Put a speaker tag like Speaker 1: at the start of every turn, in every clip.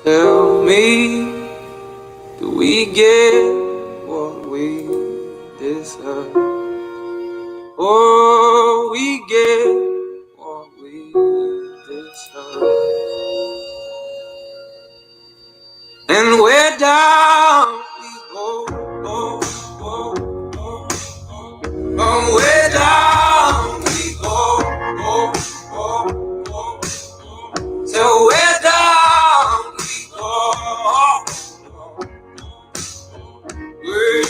Speaker 1: Tell me, do we get what we deserve? Or we get what we deserve? And we're down we go, oh, way down we go, till we're down we go, way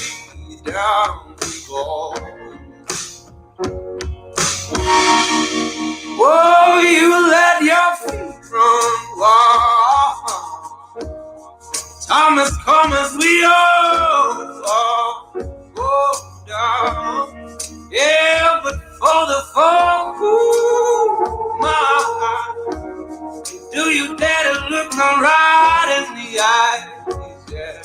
Speaker 1: down we go. Whoa, you let your feet run wild. Time has come as we all go down. Yeah, but for the fall, ooh, my heart, do you dare to look me right in the eyes? Yeah.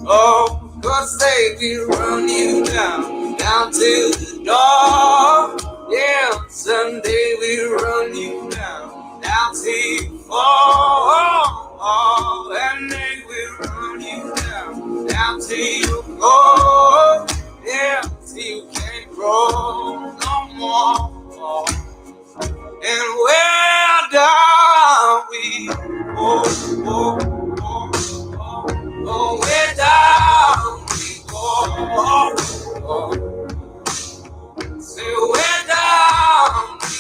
Speaker 1: Oh, God say we run you down to the door. Yeah, Sunday we run you down till you fall. And then we run you down till you go. Yeah, till you can't grow no more. And we're down we oh, we're down we go. Say we're down we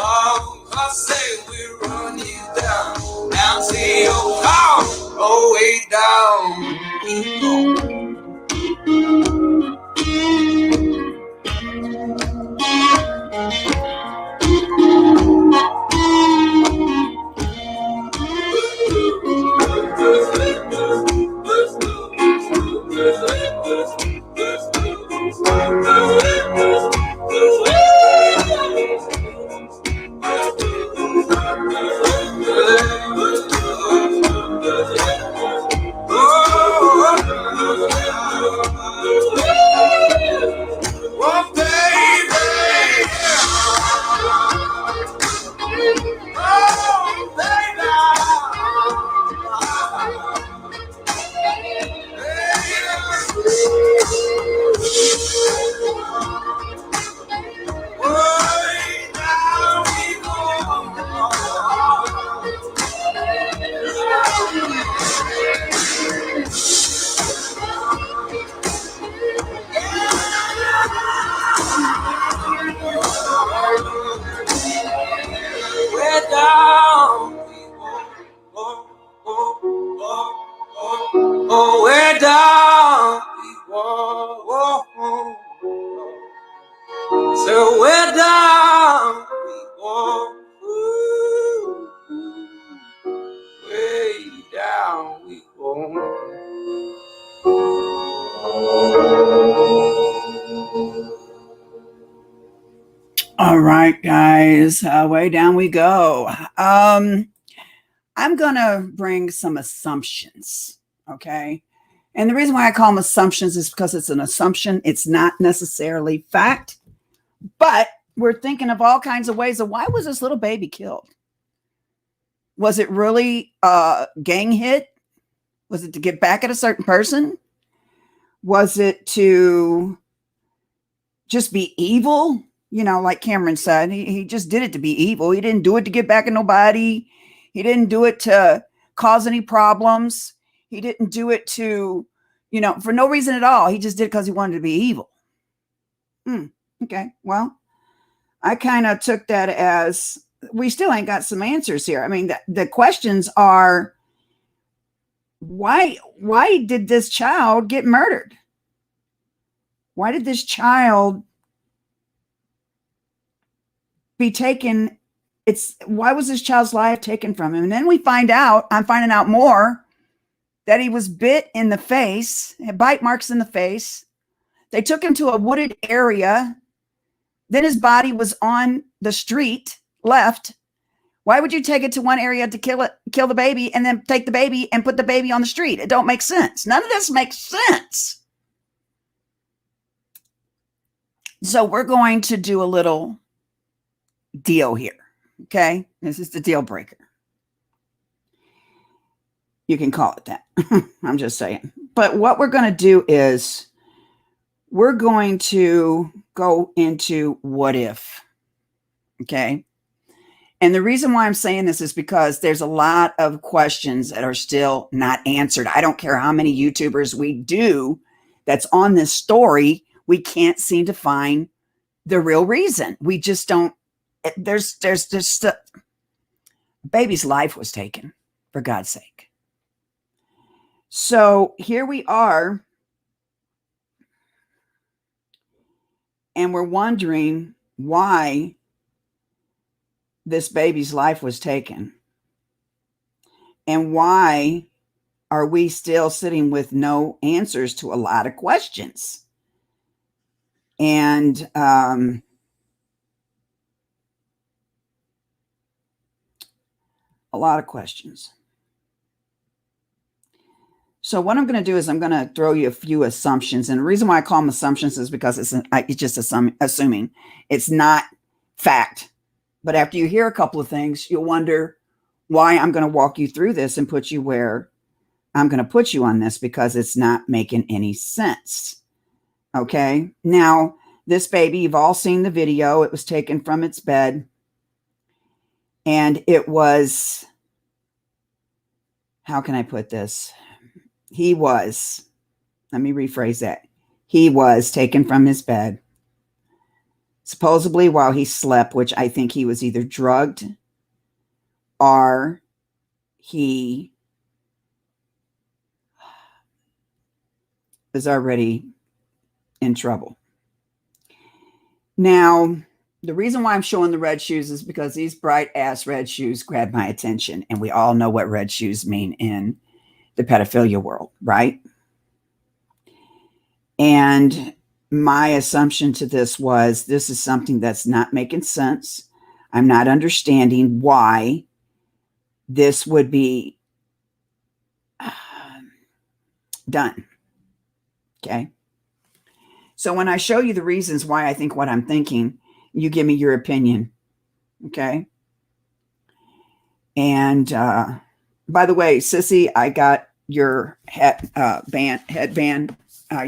Speaker 1: oh, I say we run you down till you come, oh, way down we go. Oh, we're down. So we're down. Way down we go.
Speaker 2: All right, guys, way down we go. I'm going to bring some assumptions, okay? And the reason why I call them assumptions is because it's an assumption. It's not necessarily fact, but we're thinking of all kinds of ways of why was this little baby killed? Was it really a gang hit? Was it to get back at a certain person? Was it to just be evil? You know, like Cameron said, he just did it to be evil. He didn't do it to get back at nobody. He didn't do it to cause any problems. He didn't do it to, you know, for no reason at all. He just did it because he wanted to be evil. Okay, well, I kind of took that as we still ain't got some answers here. I mean, the questions are, why did this child get murdered? Why did this child be taken? Why was this child's life taken from him? And then I'm finding out more that he was bit in the face, had bite marks in the face. They took him to a wooded area. Then his body was on the street, left. Why would you take it to one area to kill the baby, and then take the baby and put the baby on the street? It don't make sense. None of this makes sense. So we're going to do a little deal here. Okay. This is the deal breaker. You can call it that. I'm just saying. But what we're going to do is we're going to go into what if. Okay. And the reason why I'm saying this is because there's a lot of questions that are still not answered. I don't care how many YouTubers we do that's on this story. We can't seem to find the real reason. We just don't. There's baby's life was taken, for God's sake. So here we are, and we're wondering why this baby's life was taken, and why are we still sitting with no answers to a lot of questions. And a lot of questions. So what I'm going to do is I'm going to throw you a few assumptions. And the reason why I call them assumptions is because it's just assuming. It's not fact. But after you hear a couple of things, you'll wonder why I'm going to walk you through this and put you where I'm going to put you on this, because it's not making any sense. Okay. Now, this baby, you've all seen the video. It was taken from its bed. And it was, how can I put this? Let me rephrase that. He was taken from his bed, supposedly while he slept, which I think he was either drugged or he was already in trouble. Now, the reason why I'm showing the red shoes is because these bright ass red shoes grabbed my attention, and we all know what red shoes mean in the pedophilia world, right? And my assumption to this was, this is something that's not making sense. I'm not understanding why this would be done. Okay. So when I show you the reasons why I think what I'm thinking, you give me your opinion. Okay. And by the way, Sissy, I got your headband,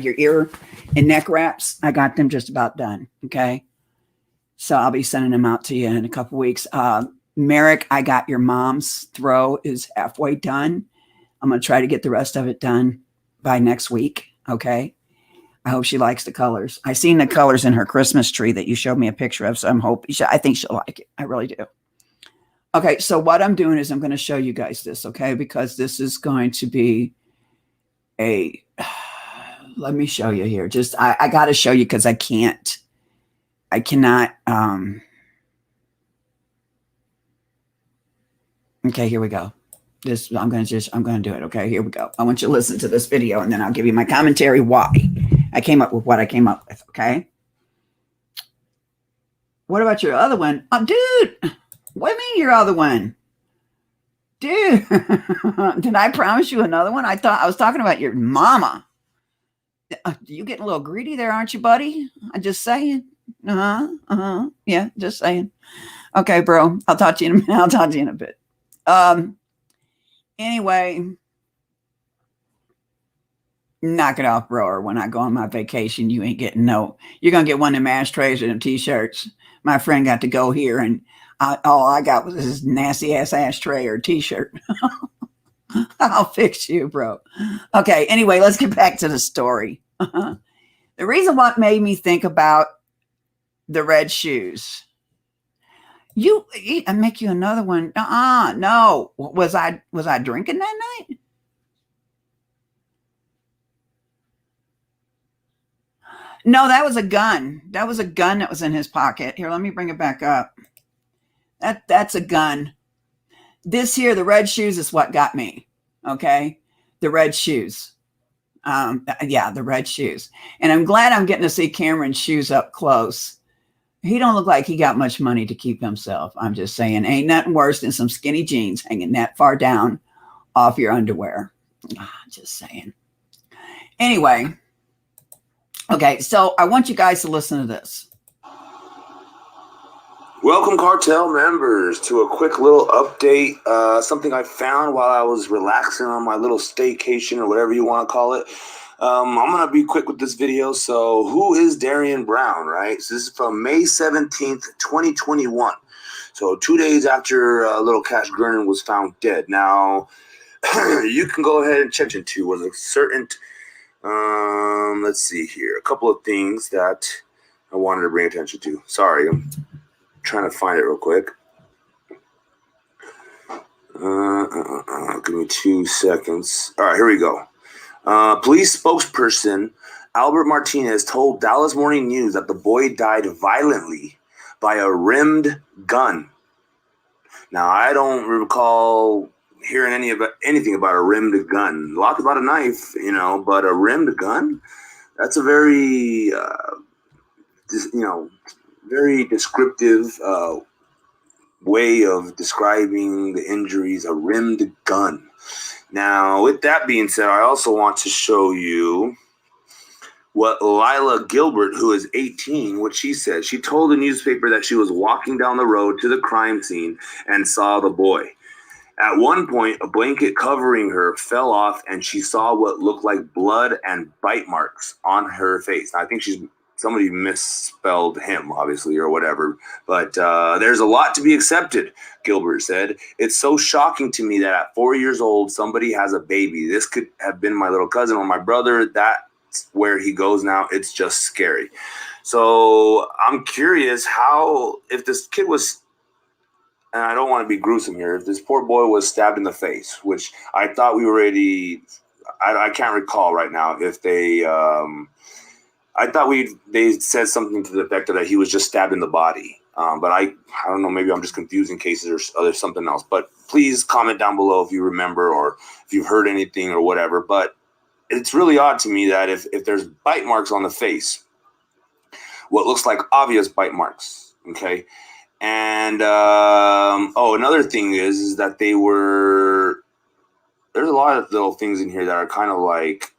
Speaker 2: your ear and neck wraps. I got them just about done. Okay. So I'll be sending them out to you in a couple weeks. Merrick, I got your mom's throw is halfway done. I'm going to try to get the rest of it done by next week. Okay. I hope she likes the colors. I seen the colors in her Christmas tree that you showed me a picture of. So I think she'll like it. I really do. Okay. So what I'm doing is I'm going to show you guys this. Okay. Because this is going to be let me show you here. Just, I got to show you because I cannot. Okay, here we go. I'm going to do it. Okay, here we go. I want you to listen to this video and then I'll give you my commentary why I came up with what I came up with. Okay. What about your other one? Oh, dude, what do you mean your other one? Dude, did I promise you another one? I thought I was talking about your mama. You getting a little greedy there, aren't you, buddy? I'm just saying. Yeah, just saying. Okay, bro. I'll talk to you in a minute. I'll talk to you in a bit. Anyway, knock it off, bro. Or when I go on my vacation, you ain't getting no. You're gonna get one of them ashtrays and t-shirts. My friend got to go here, and all I got was this nasty ass ashtray or t-shirt. I'll fix you, bro. Okay. Anyway, let's get back to the story. The reason what made me think about the red shoes. I make you another one. No. Was I drinking that night? No, that was a gun. That was a gun that was in his pocket. Here, let me bring it back up. That's a gun. This here, the red shoes is what got me. Okay. The red shoes. Yeah, the red shoes. And I'm glad I'm getting to see Cameron's shoes up close. He don't look like he got much money to keep himself. I'm just saying, ain't nothing worse than some skinny jeans hanging that far down off your underwear. Just saying. Anyway. Okay. So I want you guys to listen to this.
Speaker 1: Welcome, cartel members, to a quick little update. Something I found while I was relaxing on my little staycation, or whatever you want to call it. I'm going to be quick with this video. So who is Darian Brown, right? So this is from May 17th, 2021. So 2 days after little Cash Gernon was found dead. Now, you can go ahead and check into was a certain, let's see here, a couple of things that I wanted to bring attention to. Sorry, I'm trying to find it real quick. Give me 2 seconds. All right, here we go. Police spokesperson Albert Martinez told Dallas Morning News that the boy died violently by a rimmed gun. Now, I don't recall hearing anything about a rimmed gun. Lots about a knife, but a rimmed gun? That's a very, very descriptive way of describing the injuries, a rimmed gun. Now, with that being said, I also want to show you what Lila Gilbert, who is 18, what she said. She told the newspaper that she was walking down the road to the crime scene and saw the boy. At one point, a blanket covering her fell off, and she saw what looked like blood and bite marks on her face. Now, I think somebody misspelled him, obviously, or whatever. But there's a lot to be accepted, Gilbert said. It's so shocking to me that at 4 years old, somebody has a baby. This could have been my little cousin or my brother. That's where he goes now. It's just scary. So I'm curious if this kid was, and I don't want to be gruesome here, if this poor boy was stabbed in the face, which I thought we already, I can't recall right now if they, I thought they said something to the effect that he was just stabbed in the body. But I don't know, maybe I'm just confusing cases or there's something else. But please comment down below if you remember or if you've heard anything or whatever. But it's really odd to me that if there's bite marks on the face, what looks like obvious bite marks, okay? And, another thing is that there's a lot of little things in here that are kind of like,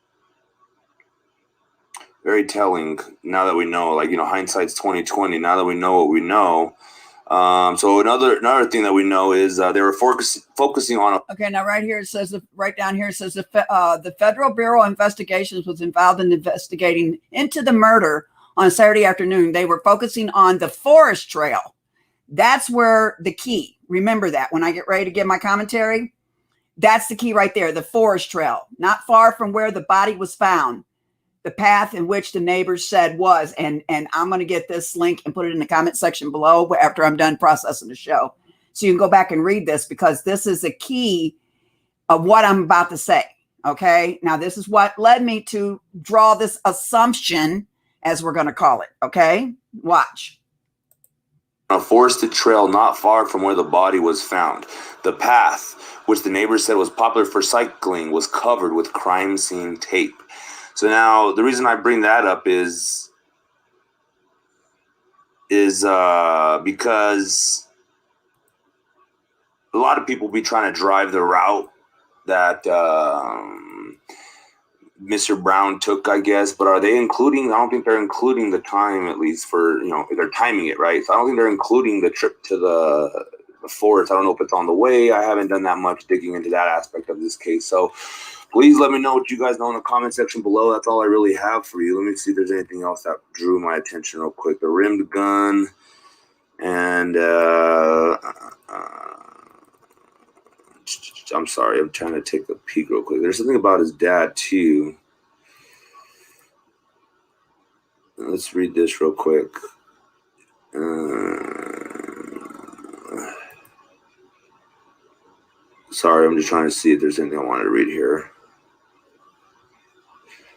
Speaker 1: very telling now that we know, hindsight's 2020. Now that we know what we know. So another thing that we know is they were focusing on.
Speaker 2: Okay, now right here it says, right down here it says the Federal Bureau of Investigations was involved in investigating into the murder on a Saturday afternoon. They were focusing on the forest trail. That's where the key. Remember that when I get ready to give my commentary. That's the key right there. The forest trail, not far from where the body was found. The path in which the neighbors said was, and I'm going to get this link and put it in the comment section below after I'm done processing the show. So you can go back and read this because this is the key of what I'm about to say. Okay. Now this is what led me to draw this assumption, as we're going to call it. Okay. Watch.
Speaker 1: A forested trail not far from where the body was found. The path, which the neighbors said was popular for cycling, was covered with crime scene tape. So now the reason I bring that up is because a lot of people be trying to drive the route that Mr. Brown took, I guess. But are they including? I don't think they're including the time, at least for they're timing it right. So I don't think they're including the trip to the forest. I don't know if it's on the way. I haven't done that much digging into that aspect of this case. So please let me know what you guys know in the comment section below. That's all I really have for you. Let me see if there's anything else that drew my attention real quick. The rimmed gun and I'm sorry, I'm trying to take a peek real quick. There's something about his dad too. Let's read this real quick. Sorry, I'm just trying to see if there's anything I wanted to read here.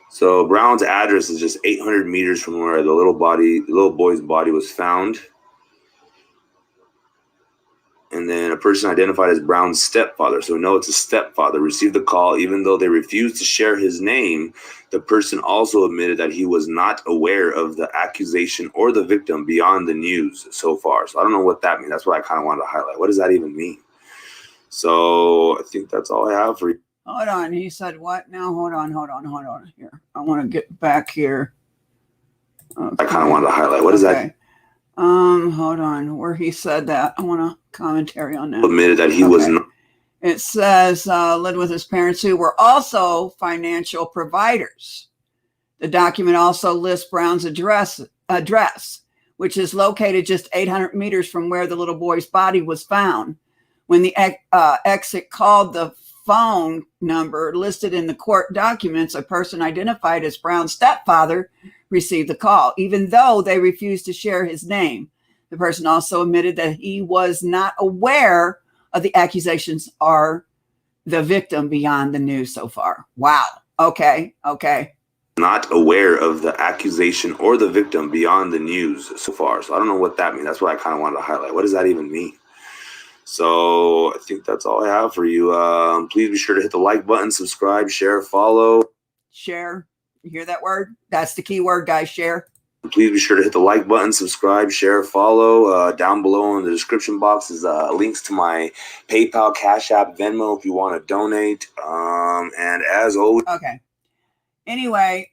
Speaker 1: So Brown's address is just 800 meters from where the little boy's body was found. And then a person identified as Brown's stepfather, so we know it's a stepfather, received the call. Even though they refused to share his name, the person also admitted that he was not aware of the accusation or the victim beyond the news so far. So I don't know what that means. That's what I kind of wanted to highlight. What does that even mean? So I think that's all I have for you.
Speaker 2: Hold on. He said what now? Hold on. Here. I want to get back here.
Speaker 1: Okay. I kind of wanted to highlight. What does that?
Speaker 2: Hold on, where he said that. I want a commentary on that.
Speaker 1: Admitted that he was not.
Speaker 2: It says lived with his parents who were also financial providers. The document also lists Brown's address, which is located just 800 meters from where the little boy's body was found. When the exit called the phone number listed in the court documents, a person identified as Brown's stepfather received the call, even though they refused to share his name. The person also admitted that he was not aware of the accusations or the victim beyond the news so far. Wow. Okay.
Speaker 1: Not aware of the accusation or the victim beyond the news so far. So I don't know what that means. That's what I kind of wanted to highlight. What does that even mean? So I think that's all I have for you. Please be sure to hit the like button, subscribe, share, follow.
Speaker 2: Share. You hear that word? That's the key word, guys. Share.
Speaker 1: Please be sure to hit the like button, subscribe, share, follow. Down below in the description box is links to my PayPal, Cash App, Venmo if you want to donate. And as always.
Speaker 2: Okay. Anyway,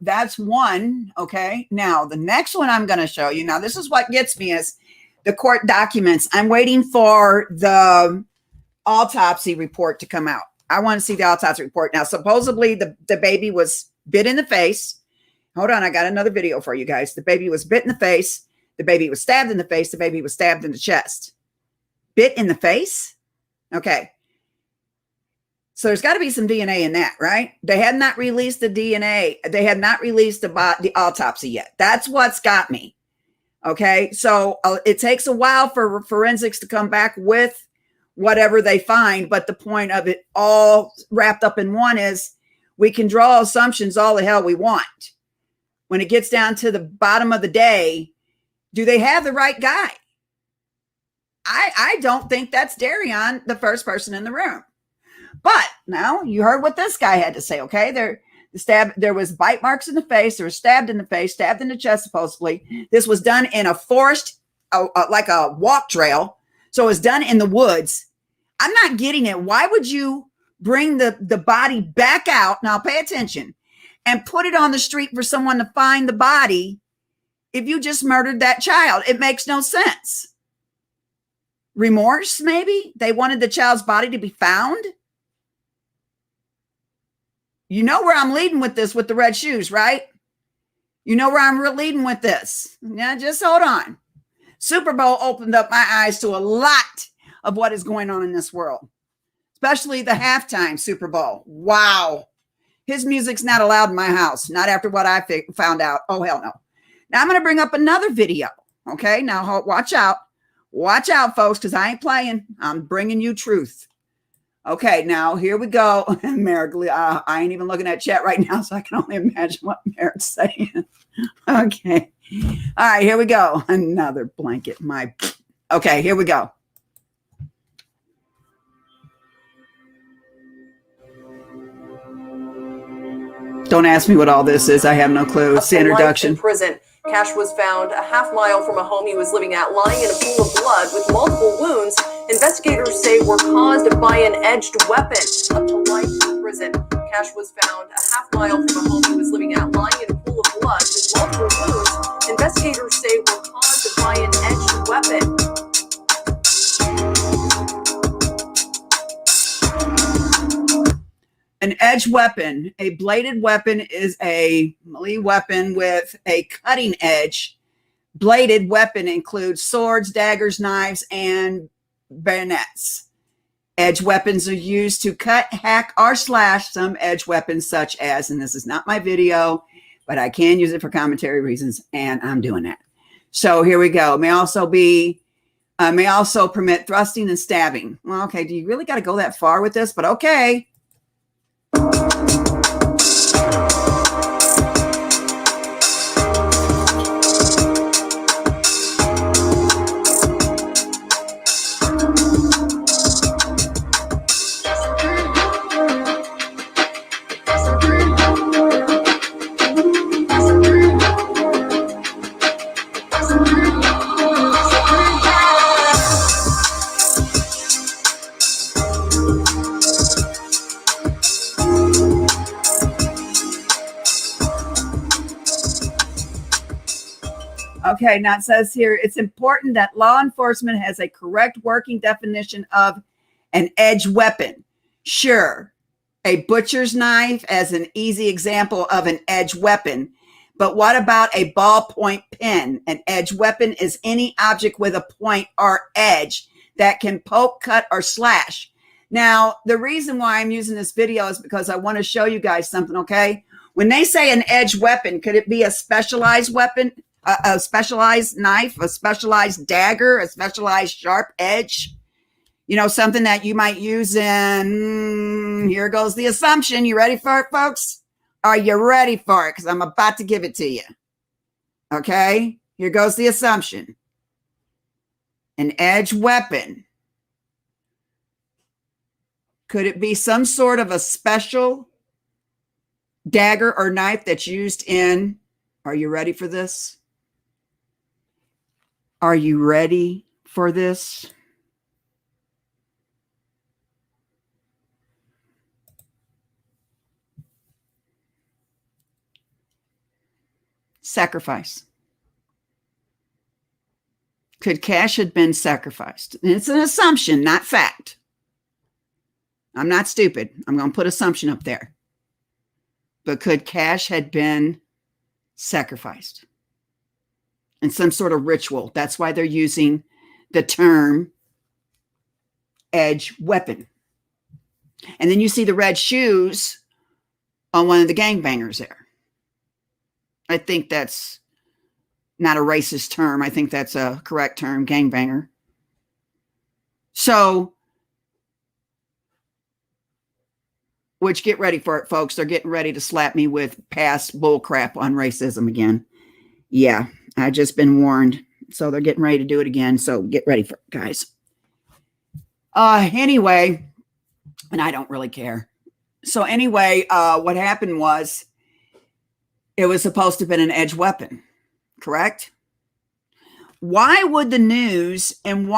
Speaker 2: that's one. Okay. Now, the next one I'm going to show you. Now, this is what gets me is the court documents. I'm waiting for the autopsy report to come out. I want to see the autopsy report. Now, supposedly the baby was bit in the face. Hold on. I got another video for you guys. The baby was bit in the face. The baby was stabbed in the face. The baby was stabbed in the chest. Bit in the face? Okay. So there's got to be some DNA in that, right? They had not released the DNA. They had not released the autopsy yet. That's what's got me. Okay. So it takes a while for forensics to come back with whatever they find. But the point of it all wrapped up in one is we can draw assumptions all the hell we want. When it gets down to the bottom of the day, do they have the right guy? I don't think that's Darion, the first person in the room. But now you heard what this guy had to say, okay? There was bite marks in the face. There was stabbed in the face, stabbed in the chest, supposedly. This was done in a forest, like a walk trail. So it was done in the woods. I'm not getting it. Why would you bring the body back out? Now pay attention. And put it on the street for someone to find the body if you just murdered that child? It makes no sense. Remorse, maybe? They wanted the child's body to be found? You know where I'm leading with this with the red shoes, right? You know where I'm leading with this. Yeah, just hold on. Super Bowl opened up my eyes to a lot of what is going on in this world, especially the halftime Super Bowl. Wow. His music's not allowed in my house. Not after what I found out. Oh, hell no. Now I'm going to bring up another video. Okay. Now watch out. Watch out, folks, because I ain't playing. I'm bringing you truth. Okay. Now here we go. Merrick, I ain't even looking at chat right now, so I can only imagine what Merrick's saying. Okay. All right. Here we go. Another blanket. Okay. Here we go. Don't ask me what all this is. I have no clue. It's the introduction.
Speaker 3: In prison. Cash was found a half mile from a home he was living at, lying in a pool of blood with multiple wounds investigators say were caused by an edged weapon. Up to life in prison. Cash was found a half mile from a home he was living at, lying in a pool of blood with multiple wounds investigators say were caused by an edged weapon.
Speaker 2: An edge weapon, a bladed weapon, is a melee weapon with a cutting edge. Bladed weapon includes swords, daggers, knives, and bayonets. Edge weapons are used to cut, hack, or slash. Some edge weapons, such as, and this is not my video, but I can use it for commentary reasons, and I'm doing that. So here we go. May also permit thrusting and stabbing. Well, okay, do you really got to go that far with this? But okay. Okay, now it says here, it's important that law enforcement has a correct working definition of an edge weapon. Sure, a butcher's knife as an easy example of an edge weapon. But what about a ballpoint pen? An edge weapon is any object with a point or edge that can poke, cut, or slash. Now, the reason why I'm using this video is because I want to show you guys something, okay? When they say an edge weapon, could it be a specialized weapon, a specialized knife, a specialized dagger, a specialized sharp edge? You know, something that you might use in, here goes the assumption. You ready for it, folks? Are you ready for it? Because I'm about to give it to you. Okay, here goes the assumption. An edge weapon. Could it be some sort of a special dagger or knife that's used in, are you ready for this? Are you ready for this? Sacrifice. Could cash have been sacrificed? And it's an assumption, not fact. I'm not stupid. I'm going to put assumption up there. But could cash had been sacrificed in some sort of ritual? That's why they're using the term edge weapon. And then you see the red shoes on one of the gangbangers there. I think that's not a racist term. I think that's a correct term, gangbanger. So, which get ready for it, folks. They're getting ready to slap me with past bull crap on racism again. Yeah, I've just been warned. So they're getting ready to do it again. So get ready for it, guys. Anyway, and I don't really care. So anyway, what happened was it was supposed to have been an edge weapon, correct? Why would the news and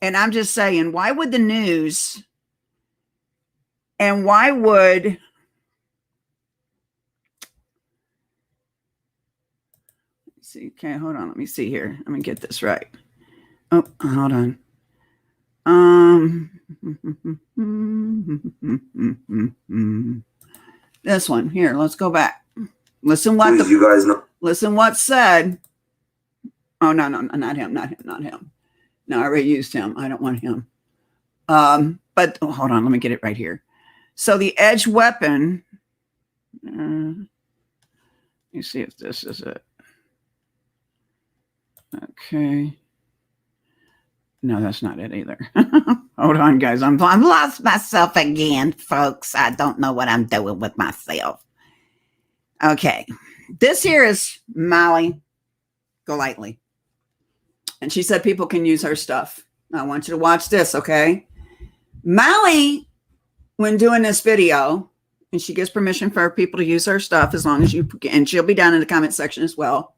Speaker 2: I'm just saying, why would the news and why would, let's see, okay, hold on, let me see here. Let me get this right. Oh, hold on. This one here, let's go back. Listen what
Speaker 1: you guys know.
Speaker 2: Listen what said. Oh, no, not him. No, I already used him. I don't want him. But hold on, let me get it right here. So the edge weapon, let me see if this is it. Okay. No, that's not it either. Hold on, guys. I'm lost myself again, folks. I don't know what I'm doing with myself. Okay. This here is Molly Golightly. And she said people can use her stuff. I want you to watch this, okay? Molly, when doing this video, and she gives permission for people to use her stuff as long as you, and she'll be down in the comment section as well.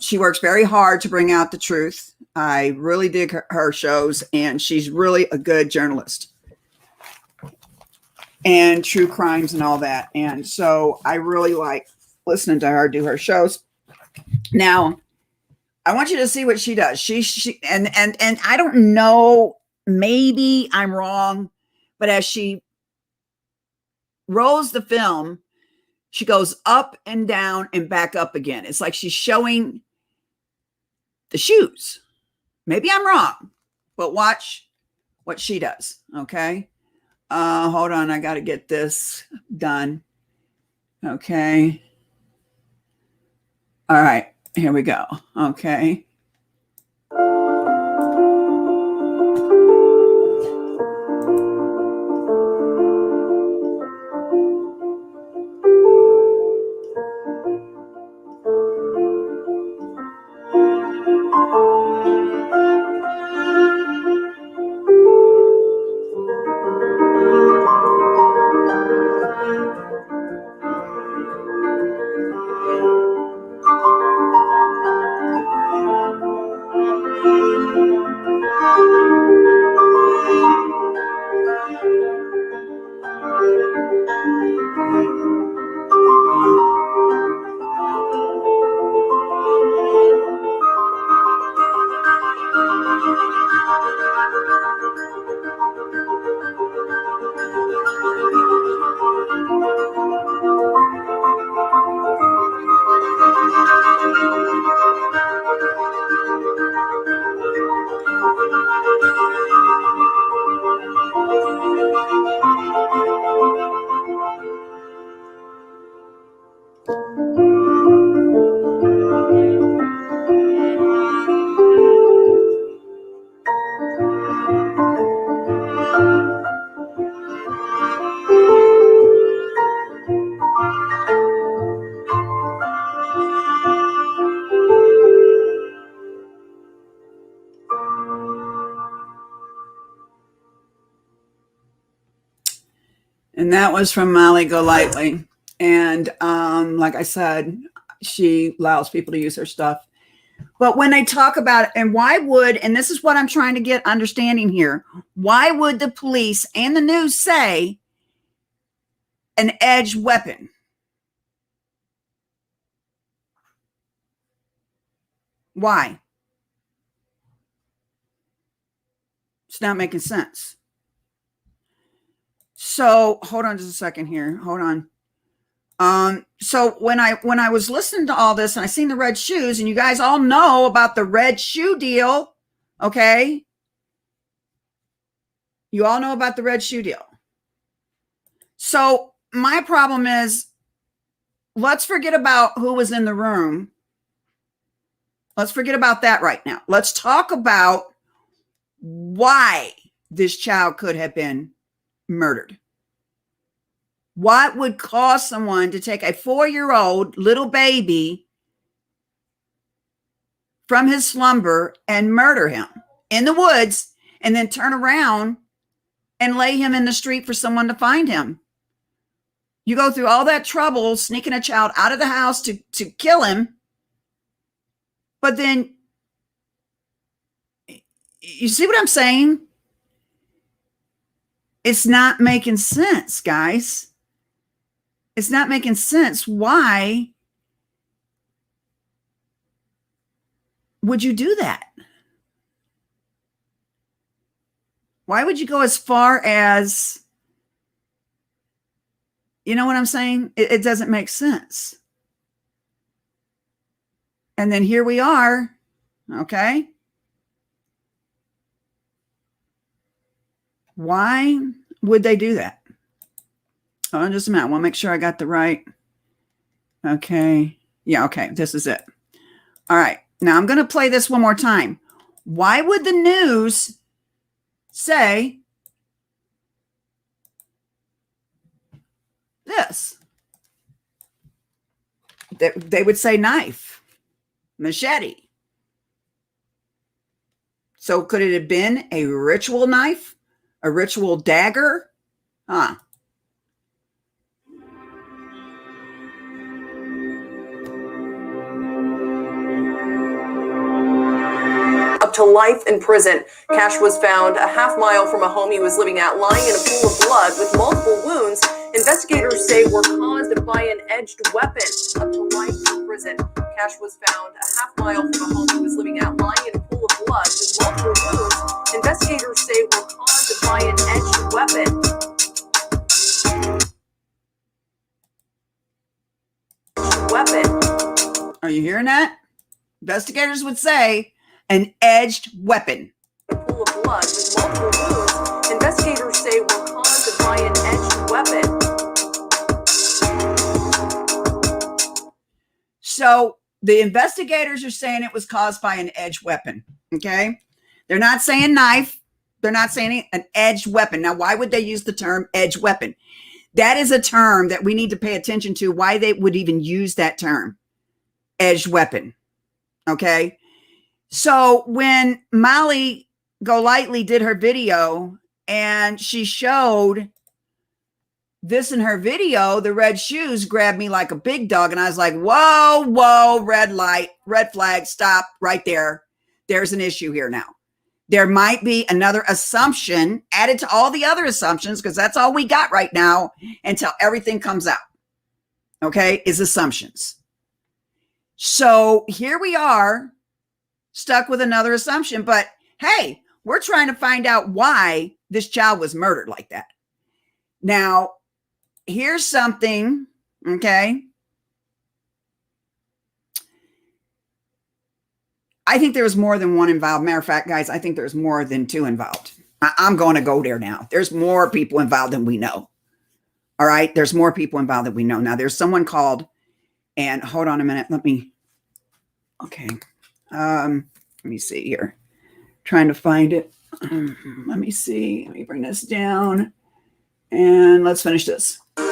Speaker 2: She works very hard to bring out the truth. I really dig her shows, and she's really a good journalist and true crimes and all that. And so I really like listening to her do her shows. Now, I want you to see what she does. She and I don't know, maybe I'm wrong, but as she rolls the film, she goes up and down and back up again. It's like she's showing the shoes. Maybe I'm wrong, but watch what she does. Okay. Hold on. I got to get this done. Okay. All right. Here we go. Okay. And that was from Molly Golightly. And like I said, she allows people to use her stuff. But when they talk about it, and why would, and this is what I'm trying to get understanding here, why would the police and the news say an edged weapon? Why? It's not making sense. So hold on just a second here. Hold on. So when I was listening to all this and I seen the red shoes, and you guys all know about the red shoe deal, okay? You all know about the red shoe deal. So my problem is, let's forget about who was in the room. Let's forget about that right now. Let's talk about why this child could have been murdered. What would cause someone to take a 4-year-old little baby from his slumber and murder him in the woods and then turn around and lay him in the street for someone to find him? You go through all that trouble sneaking a child out of the house to kill him, but then, you see what I'm saying? It's not making sense, guys. It's not making sense. Why would you do that? Why would you go as far as, you know what I'm saying? It doesn't make sense. And then here we are, okay? Why would they do that? Hold on just a minute. I want to make sure I got the right. Okay. Yeah, okay. This is it. All right. Now I'm going to play this one more time. Why would the news say this? They would say knife, machete. So could it have been a ritual knife? A ritual dagger? Huh.
Speaker 3: Up to life in prison. Cash was found a half-mile from a home he was living at, lying in a pool of blood with multiple wounds investigators say were caused by an edged weapon. Up to life in prison. Cash was found a half-mile from a home he was living at, lying in a pool of blood with multiple wounds investigators say were caused by an edged weapon.
Speaker 2: Are you hearing that? Investigators would say an edged weapon.
Speaker 3: A pool of blood with multiple wounds investigators say were caused by an edged weapon.
Speaker 2: So the investigators are saying it was caused by an edged weapon. Okay. They're not saying knife. They're not saying an edged weapon. Now, why would they use the term edged weapon? That is a term that we need to pay attention to, why they would even use that term, edged weapon. Okay. So when Molly Golightly did her video and she showed this in her video, the red shoes grabbed me like a big dog. And I was like, whoa, red light, red flag, stop right there. There's an issue here now. There might be another assumption added to all the other assumptions, because that's all we got right now until everything comes out. Okay, is assumptions. So here we are, stuck with another assumption. But hey, we're trying to find out why this child was murdered like that. Now, here's something, okay? I think there was more than one involved. Matter of fact, guys, I think there's more than two involved. I'm going to go there now. There's more people involved than we know. All right? There's more people involved than we know. Now, there's someone called And hold on a minute. Okay. Let me see here. Trying to find it. Let me see. Let me bring this down. And let's finish this. Okay,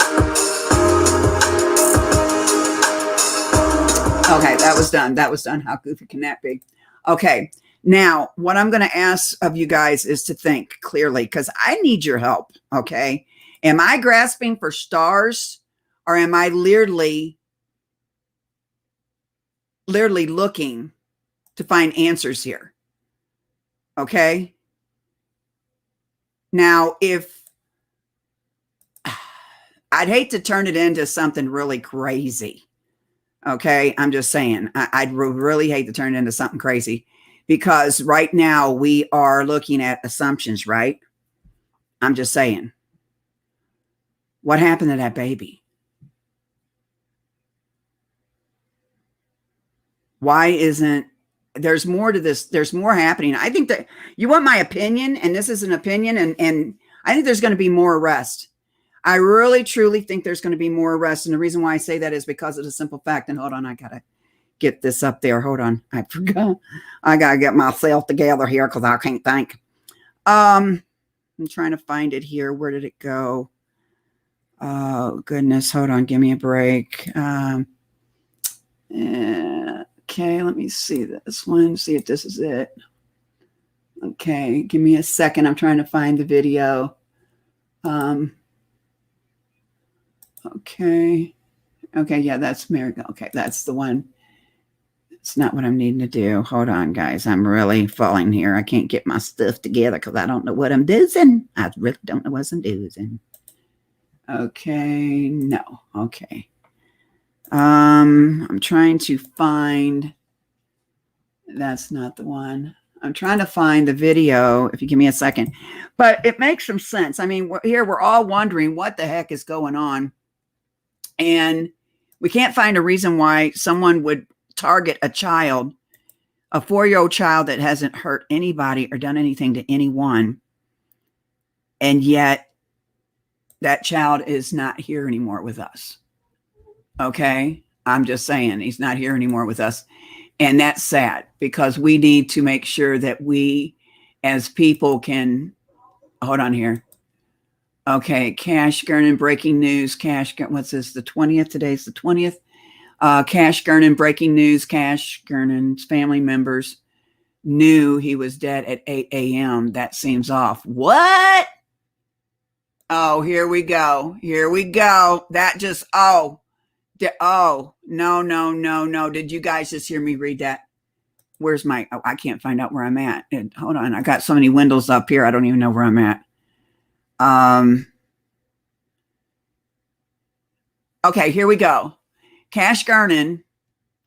Speaker 2: that was done. That was done. How goofy can that be? Okay. Now, what I'm going to ask of you guys is to think clearly, because I need your help. Okay. Am I grasping for stars, or am I literally looking to find answers here? Okay. Now, if I'd hate to turn it into something really crazy. Okay. I'm just saying, I'd really hate to turn it into something crazy, because right now we are looking at assumptions, right? I'm just saying, what happened to that baby? Why isn't there's more to this? There's more happening. I think that you want my opinion, and this is an opinion, and I think there's going to be more arrest. I really, truly think there's going to be more arrests. And the reason why I say that is because of the simple fact, and hold on, I got to get this up there. Hold on. I forgot. I got to get myself together here because I can't think. I'm trying to find it here. Where did it go? Oh, goodness. Hold on. Give me a break. Okay, let me see this one. See if this is it. Okay, give me a second. I'm trying to find the video. Okay, yeah, that's America. Okay, that's the one. It's not what I'm needing to do. Hold on, guys. I'm really falling here. I can't get my stuff together because I don't know what I'm doing. I really don't know what I'm doing. Okay, no. Okay. I'm trying to find. That's not the one. I'm trying to find the video, if you give me a second. But it makes some sense. I mean, we're all wondering what the heck is going on. And we can't find a reason why someone would target a child, a 4-year-old child that hasn't hurt anybody or done anything to anyone. And yet that child is not here anymore with us. Okay. I'm just saying he's not here anymore with us. And that's sad, because we need to make sure that we as people can hold on here. Okay. Cash Gernon, breaking news. Cash, what's this? The 20th. Today's the 20th. Cash Gernon, breaking news. Cash Gernon's family members knew he was dead at 8 a.m. That seems off. What? Oh, here we go. Here we go. That just, no. Did you guys just hear me read that? Where's my, I can't find out where I'm at. Hold on. I got so many windows up here. I don't even know where I'm at. Okay, here we go. Cash Gernon,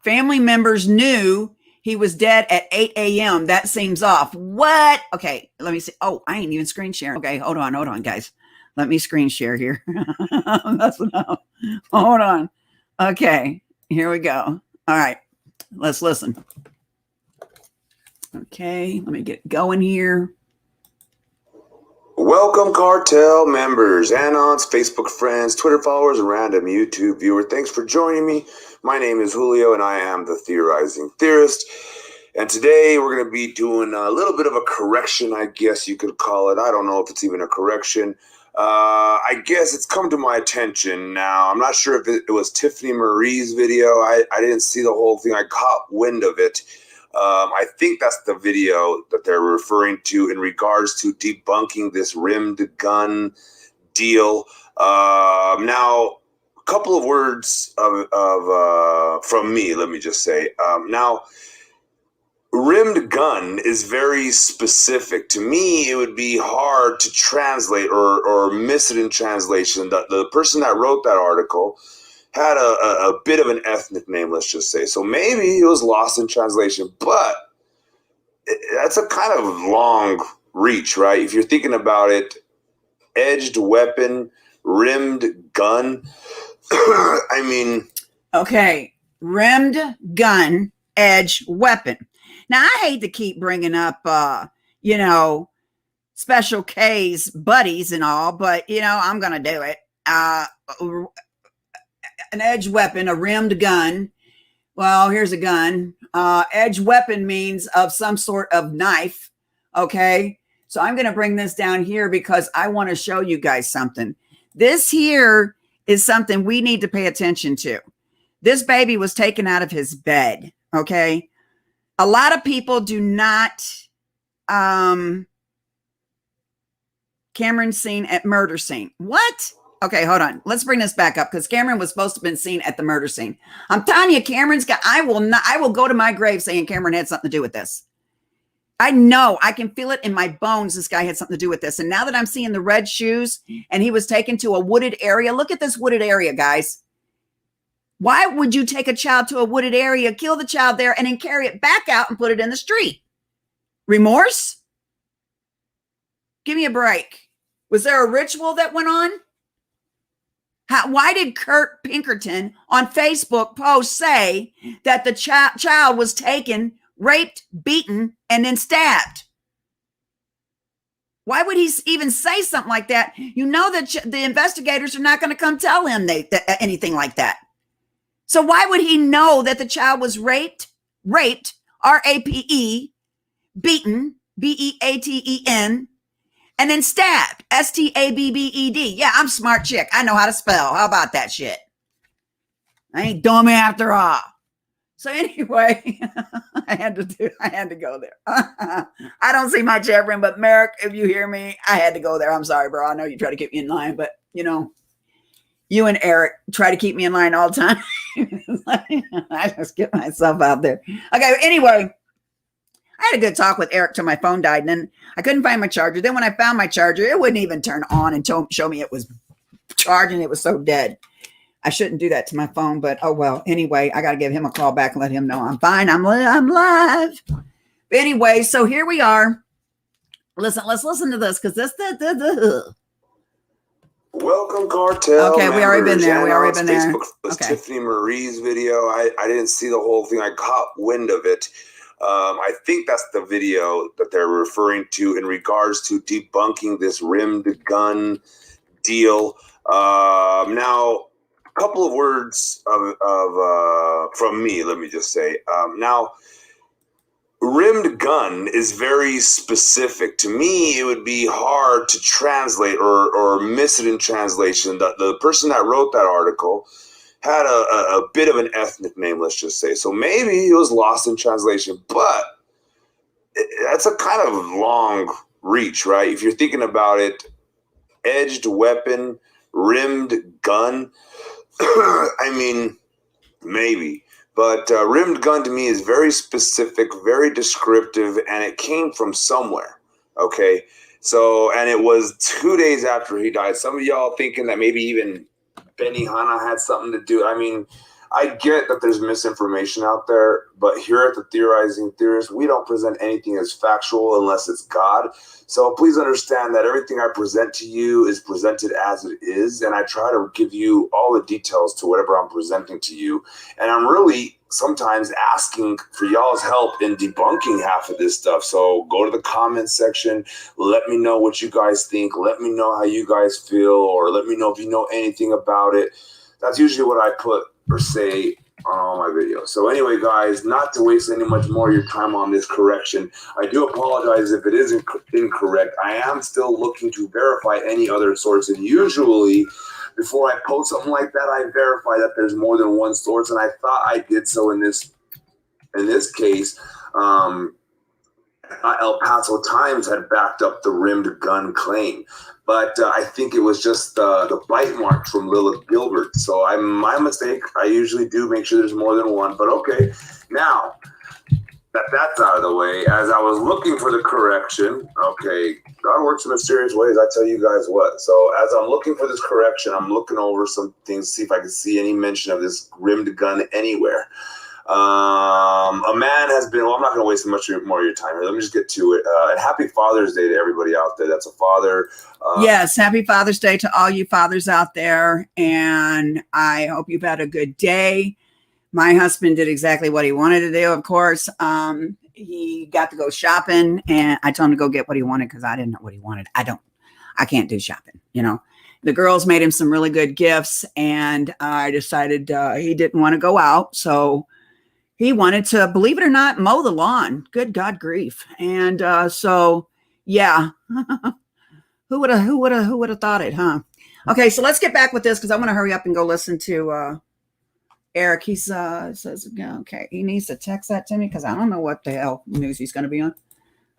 Speaker 2: family members knew he was dead at 8 a.m. That seems off. What? Okay, let me see. Oh, I ain't even screen sharing. Okay, hold on, guys. Let me screen share here. Hold on. Okay, here we go. All right, let's listen. Okay, let me get going here.
Speaker 1: Welcome, cartel members, Anons, Facebook friends, Twitter followers, and random YouTube viewers. Thanks for joining me. My name is Julio, and I am the Theorizing Theorist. And today we're going to be doing a little bit of a correction, I guess you could call it. I don't know if it's even a correction. I guess it's come to my attention now. I'm not sure if it was Tiffany Marie's video. I didn't see the whole thing. I caught wind of it. I think that's the video that they're referring to in regards to debunking this rimmed gun deal. Now, a couple of words from me, let me just say. Now, rimmed gun is very specific. To me, it would be hard to translate or miss it in translation. The person that wrote that article had a bit of an ethnic name, let's just say. So maybe it was lost in translation, but that's a kind of long reach, right? If you're thinking about it, edged weapon, rimmed gun. I mean.
Speaker 2: Okay, rimmed gun, edge weapon. Now, I hate to keep bringing up, Special K's buddies and all, but, I'm going to do it. an edged weapon, a rimmed gun. Well, here's a gun. Edged weapon means of some sort of knife. Okay. So I'm going to bring this down here because I want to show you guys something. This here is something we need to pay attention to. This baby was taken out of his bed. Okay. A lot of people do not, Cameron seen at murder scene. What? Okay, hold on. Let's bring this back up because Cameron was supposed to have been seen at the murder scene. I'm telling you, Cameron's got, I will go to my grave saying Cameron had something to do with this. I know, I can feel it in my bones. This guy had something to do with this. And now that I'm seeing the red shoes and he was taken to a wooded area, look at this wooded area, guys. Why would you take a child to a wooded area, kill the child there, and then carry it back out and put it in the street? Remorse? Give me a break. Was there a ritual that went on? Why did Kurt Pinkerton on Facebook post say that the child was taken, raped, beaten, and then stabbed? Why would he even say something like that? You know that the investigators are not going to come tell him anything like that. So why would he know that the child was raped, R-A-P-E, beaten, B-E-A-T-E-N, and then stabbed, S-T-A-B-B-E-D. Yeah, I'm a smart chick. I know how to spell. How about that shit? I ain't dumb after all. So anyway, I had to go there. I don't see much ever, but Merrick, if you hear me, I had to go there. I'm sorry, bro. I know you try to keep me in line, but you and Eric try to keep me in line all the time. I just get myself out there. Okay, anyway, I had a good talk with Eric till my phone died, and then I couldn't find my charger. Then when I found my charger, it wouldn't even turn on and show me it was charging. It was so dead. I shouldn't do that to my phone, but oh well. Anyway, I got to give him a call back and let him know I'm fine. I'm live. But anyway, so here we are. Listen, let's listen to this because this.
Speaker 4: Welcome, cartel.
Speaker 2: Okay, we already been there.
Speaker 4: Facebook was
Speaker 2: Okay.
Speaker 4: Tiffany Marie's video. I didn't see the whole thing. I caught wind of it. I think that's the video that they're referring to in regards to debunking this rimmed gun deal. Now, a couple of words from me. Let me just say. Now, rimmed gun is very specific. To me, it would be hard to translate or miss it in translation. The person that wrote that article had a bit of an ethnic name, let's just say. So maybe it was lost in translation, but that's a kind of long reach, right? If you're thinking about it, edged weapon, rimmed gun, I mean, maybe. But rimmed gun to me is very specific, very descriptive, and it came from somewhere, okay? So, and it was 2 days after he died. Some of y'all thinking that maybe even Benny Hanna had something to do. I mean, I get that there's misinformation out there, but here at the Theorizing Theorist, we don't present anything as factual unless it's God. So please understand that everything I present to you is presented as it is, and I try to give you all the details to whatever I'm presenting to you. And I'm really sometimes asking for y'all's help in debunking half of this stuff. So go to the comments section. Let me know what you guys think. Let me know how you guys feel, or let me know if you know anything about it. That's usually what I put or say on all my videos. So anyway, guys, not to waste any much more of your time on this correction, I do apologize if it is incorrect. I am still looking to verify any other source, and usually before I post something like that, I verify that there's more than one source, and I thought I did so in this case. El Paso Times had backed up the rimmed gun claim, but I think it was just the bite marks from Lilith Gilbert. So my mistake. I usually do make sure there's more than one, but okay. Now that that's out of the way, as I was looking for the correction, okay, God works in mysterious ways. I tell you guys what. So as I'm looking for this correction, I'm looking over some things, see if I can see any mention of this rimmed gun anywhere. A man has been, well, I'm not going to waste much more of your time here. Let me just get to it. And happy Father's Day to everybody out there that's a father.
Speaker 2: Yes, happy Father's Day to all you fathers out there. And I hope you've had a good day. My husband did exactly what he wanted to do, of course. He got to go shopping, and I told him to go get what he wanted because I didn't know what he wanted. I can't do shopping, the girls made him some really good gifts, and I decided he didn't want to go out. So he wanted to, believe it or not, mow the lawn. Good God grief. And so, yeah, who would have thought it, huh? Okay, so let's get back with this because I want to hurry up and go listen to Eric. He says, okay, he needs to text that to me because I don't know what the hell news he's going to be on.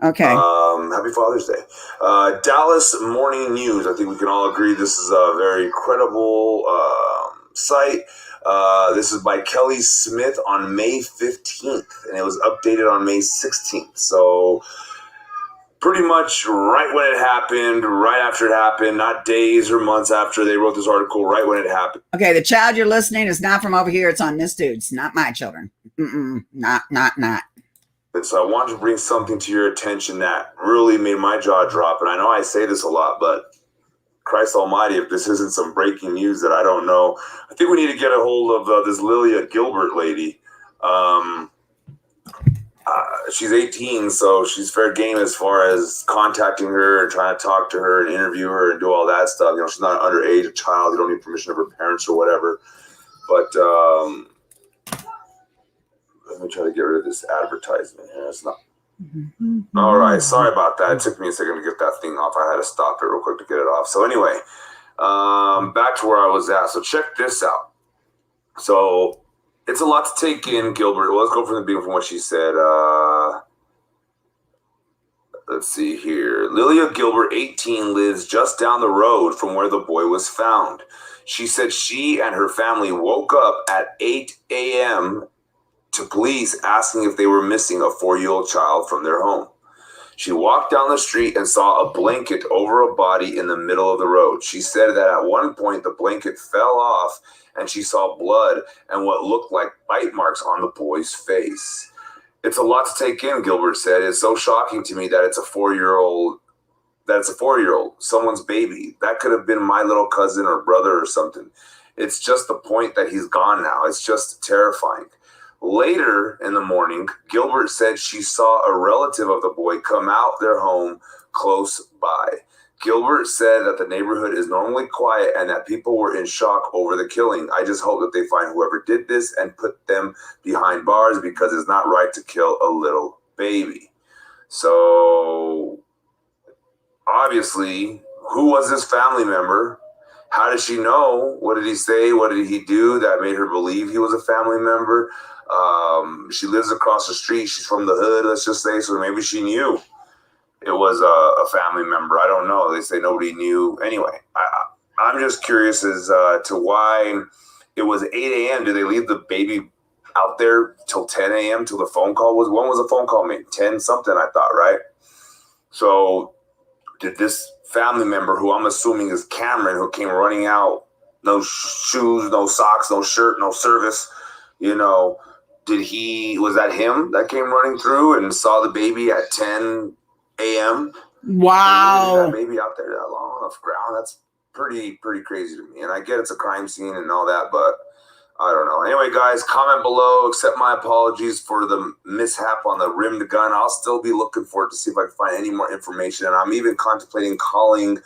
Speaker 2: Okay.
Speaker 4: Happy Father's Day. Dallas Morning News. I think we can all agree this is a very credible site. This is by Kelly Smith on May 15th, and it was updated on May 16th. So pretty much right when it happened, right after it happened, not days or months after they wrote this article, right when it happened.
Speaker 2: Okay, the child you're listening is not from over here. It's on this dude's, not my children. Not.
Speaker 4: And so I wanted to bring something to your attention that really made my jaw drop. And I know I say this a lot, but Christ almighty, if this isn't some breaking news that I don't know, I think we need to get a hold of this Lilia Gilbert lady. She's 18, so she's fair game as far as contacting her and trying to talk to her and interview her and do all that stuff. You know, she's not underage, a child. You don't need permission of her parents or whatever. But let me try to get rid of this advertisement here. It's not. All right. Sorry about that. It took me a second to get that thing off. I had to stop it real quick to get it off. So anyway, back to where I was at. So check this out. So it's a lot to take in, Gilbert. Well, let's go from the beginning from what she said. Let's see here. Lilia Gilbert, 18, lives just down the road from where the boy was found. She said she and her family woke up at 8 a.m. to police asking if they were missing a 4-year-old child from their home. She walked down the street and saw a blanket over a body in the middle of the road. She said that at one point the blanket fell off and she saw blood and what looked like bite marks on the boy's face. It's a lot to take in, Gilbert said. It's so shocking to me that it's a 4-year-old, someone's baby. That could have been my little cousin or brother or something. It's just the point that he's gone now. It's just terrifying. Later in the morning, Gilbert said she saw a relative of the boy come out their home close by. Gilbert said that the neighborhood is normally quiet and that people were in shock over the killing. I just hope that they find whoever did this and put them behind bars because it's not right to kill a little baby. So, obviously, who was this family member? How did she know? What did he say? What did he do that made her believe he was a family member? She lives across the street. She's from the hood, let's just say. So maybe she knew it was a family member. I don't know. They say nobody knew. Anyway, I'm just curious as to why it was 8 a.m. Did they leave the baby out there till 10 a.m. till the phone call was? When was the phone call made? 10 something, I thought, right? So did this family member, who I'm assuming is Cameron, who came running out, no shoes, no socks, no shirt, no service, you know, was that him that came running through and saw the baby at 10 a.m.?
Speaker 2: Wow.
Speaker 4: That baby out there that long off ground, that's pretty crazy to me. And I get it's a crime scene and all that, but I don't know. Anyway, guys, comment below. Accept my apologies for the mishap on the rimmed gun. I'll still be looking for it to see if I can find any more information. And I'm even contemplating calling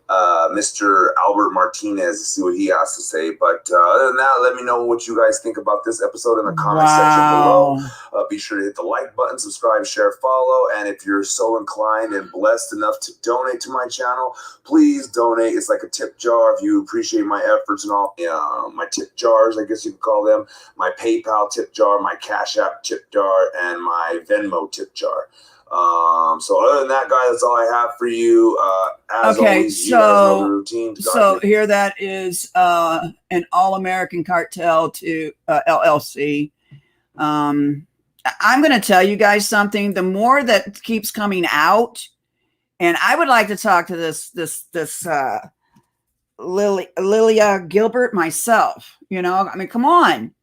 Speaker 4: Mr. Albert Martinez to see what he has to say. But other than that, let me know what you guys think about this episode in the comment section below. Be sure to hit the like button, subscribe, share, follow. And if you're so inclined and blessed enough to donate to my channel, please donate. It's like a tip jar if you appreciate my efforts and all. My tip jars, I guess you could call them. My PayPal tip jar, my Cash App tip jar, and my Venmo tip jar. So other than that, guys, that's all I have for you. As always, you guys know the routine.
Speaker 2: So here that is an all-American cartel to LLC. I'm going to tell you guys something. The more that keeps coming out, and I would like to talk to this Lilia Gilbert myself. You know, I mean, come on.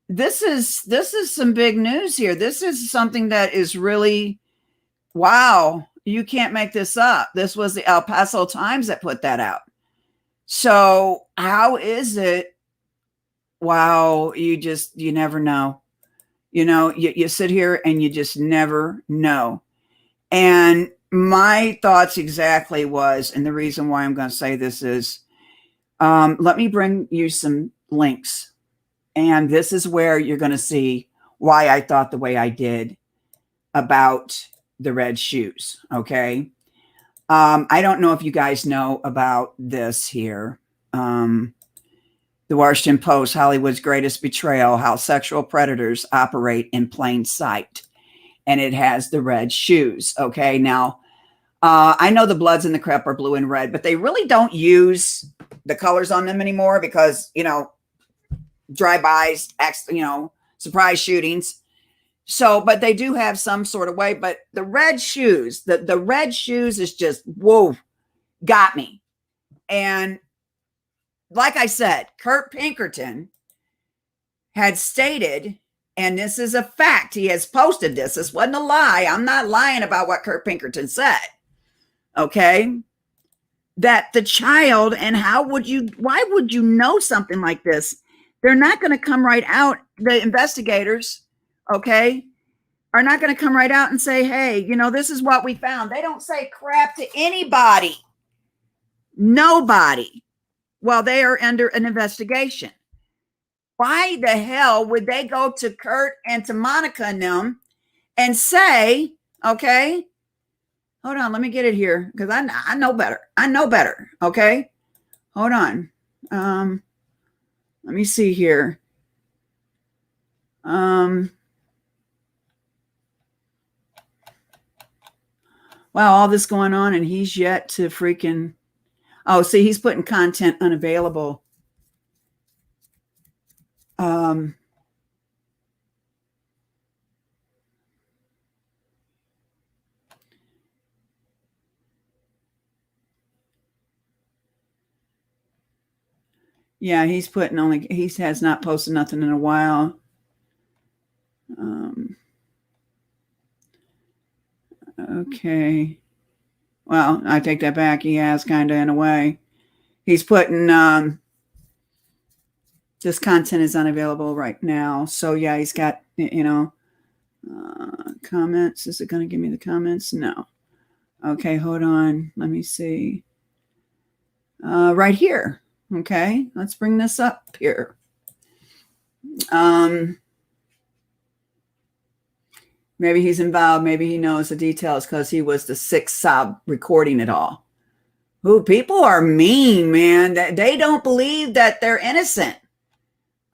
Speaker 2: This is some big news here. This is something that is really, wow, you can't make this up. This was the El Paso Times that put that out. So how is it? Wow, you never know. You know, you sit here and you just never know. And my thoughts exactly was, and the reason why I'm going to say this is, Let me bring you some links. And this is where you're going to see why I thought the way I did about the red shoes. Okay. I don't know if you guys know about this here. The Washington Post, Hollywood's greatest betrayal, how sexual predators operate in plain sight. And it has the red shoes. Okay. Now, I know the Bloods and the Crep are blue and red, but they really don't use the colors on them anymore because, drive-bys, surprise shootings. So, but they do have some sort of way. But the red shoes, the red shoes is just, whoa, got me. And like I said, Kurt Pinkerton had stated, and this is a fact, he has posted this. This wasn't a lie. I'm not lying about what Kurt Pinkerton said. Okay. That the child, and why would you know something like this? They're not going to come right out. The investigators, okay, are not going to come right out and say, hey, this is what we found. They don't say crap to anybody. Nobody. While they are under an investigation. Why the hell would they go to Kurt and to Monica and them and say, okay, hold on, let me get it here because I know better. I know better. Okay, hold on. Let me see here. Wow, all this going on and he's yet to freaking. Oh, see, he's putting content unavailable. Yeah, he's putting he has not posted nothing in a while. Okay. Well, I take that back. He has kind of in a way. He's putting this content is unavailable right now. So yeah, he's got, comments. Is it going to give me the comments? No. Okay, hold on. Let me see. Right here. Okay, let's bring this up here. Maybe he's involved. Maybe he knows the details because he was the sixth sub recording it all. Who people are mean, man. They don't believe that they're innocent.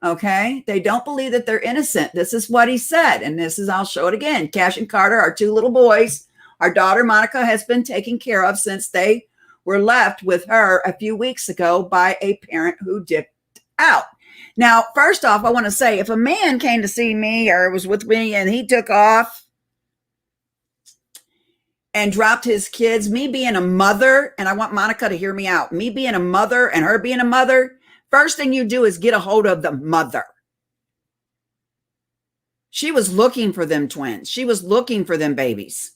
Speaker 2: Okay, they don't believe that they're innocent. This is what he said, and I'll show it again. Cash and Carter, our two little boys. Our daughter Monica has been taken care of since they were left with her a few weeks ago by a parent who dipped out. Now, first off, I want to say if a man came to see me or was with me and he took off and dropped his kids, me being a mother, and I want Monica to hear me out, me being a mother and her being a mother, first thing you do is get a hold of the mother. She was looking for them twins. She was looking for them babies.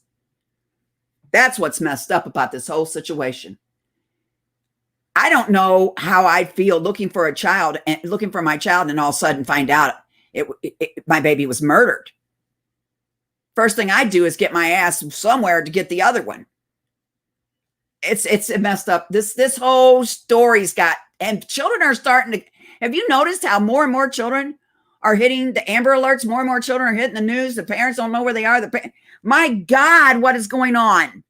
Speaker 2: That's what's messed up about this whole situation. I don't know how I'd feel looking for my child and all of a sudden find out my baby was murdered. First thing I do is get my ass somewhere to get the other one. It's messed up. This whole story's got, and children are starting to, have you noticed how more and more children are hitting the Amber Alerts? More and more children are hitting the news. The parents don't know where they are. My God, what is going on?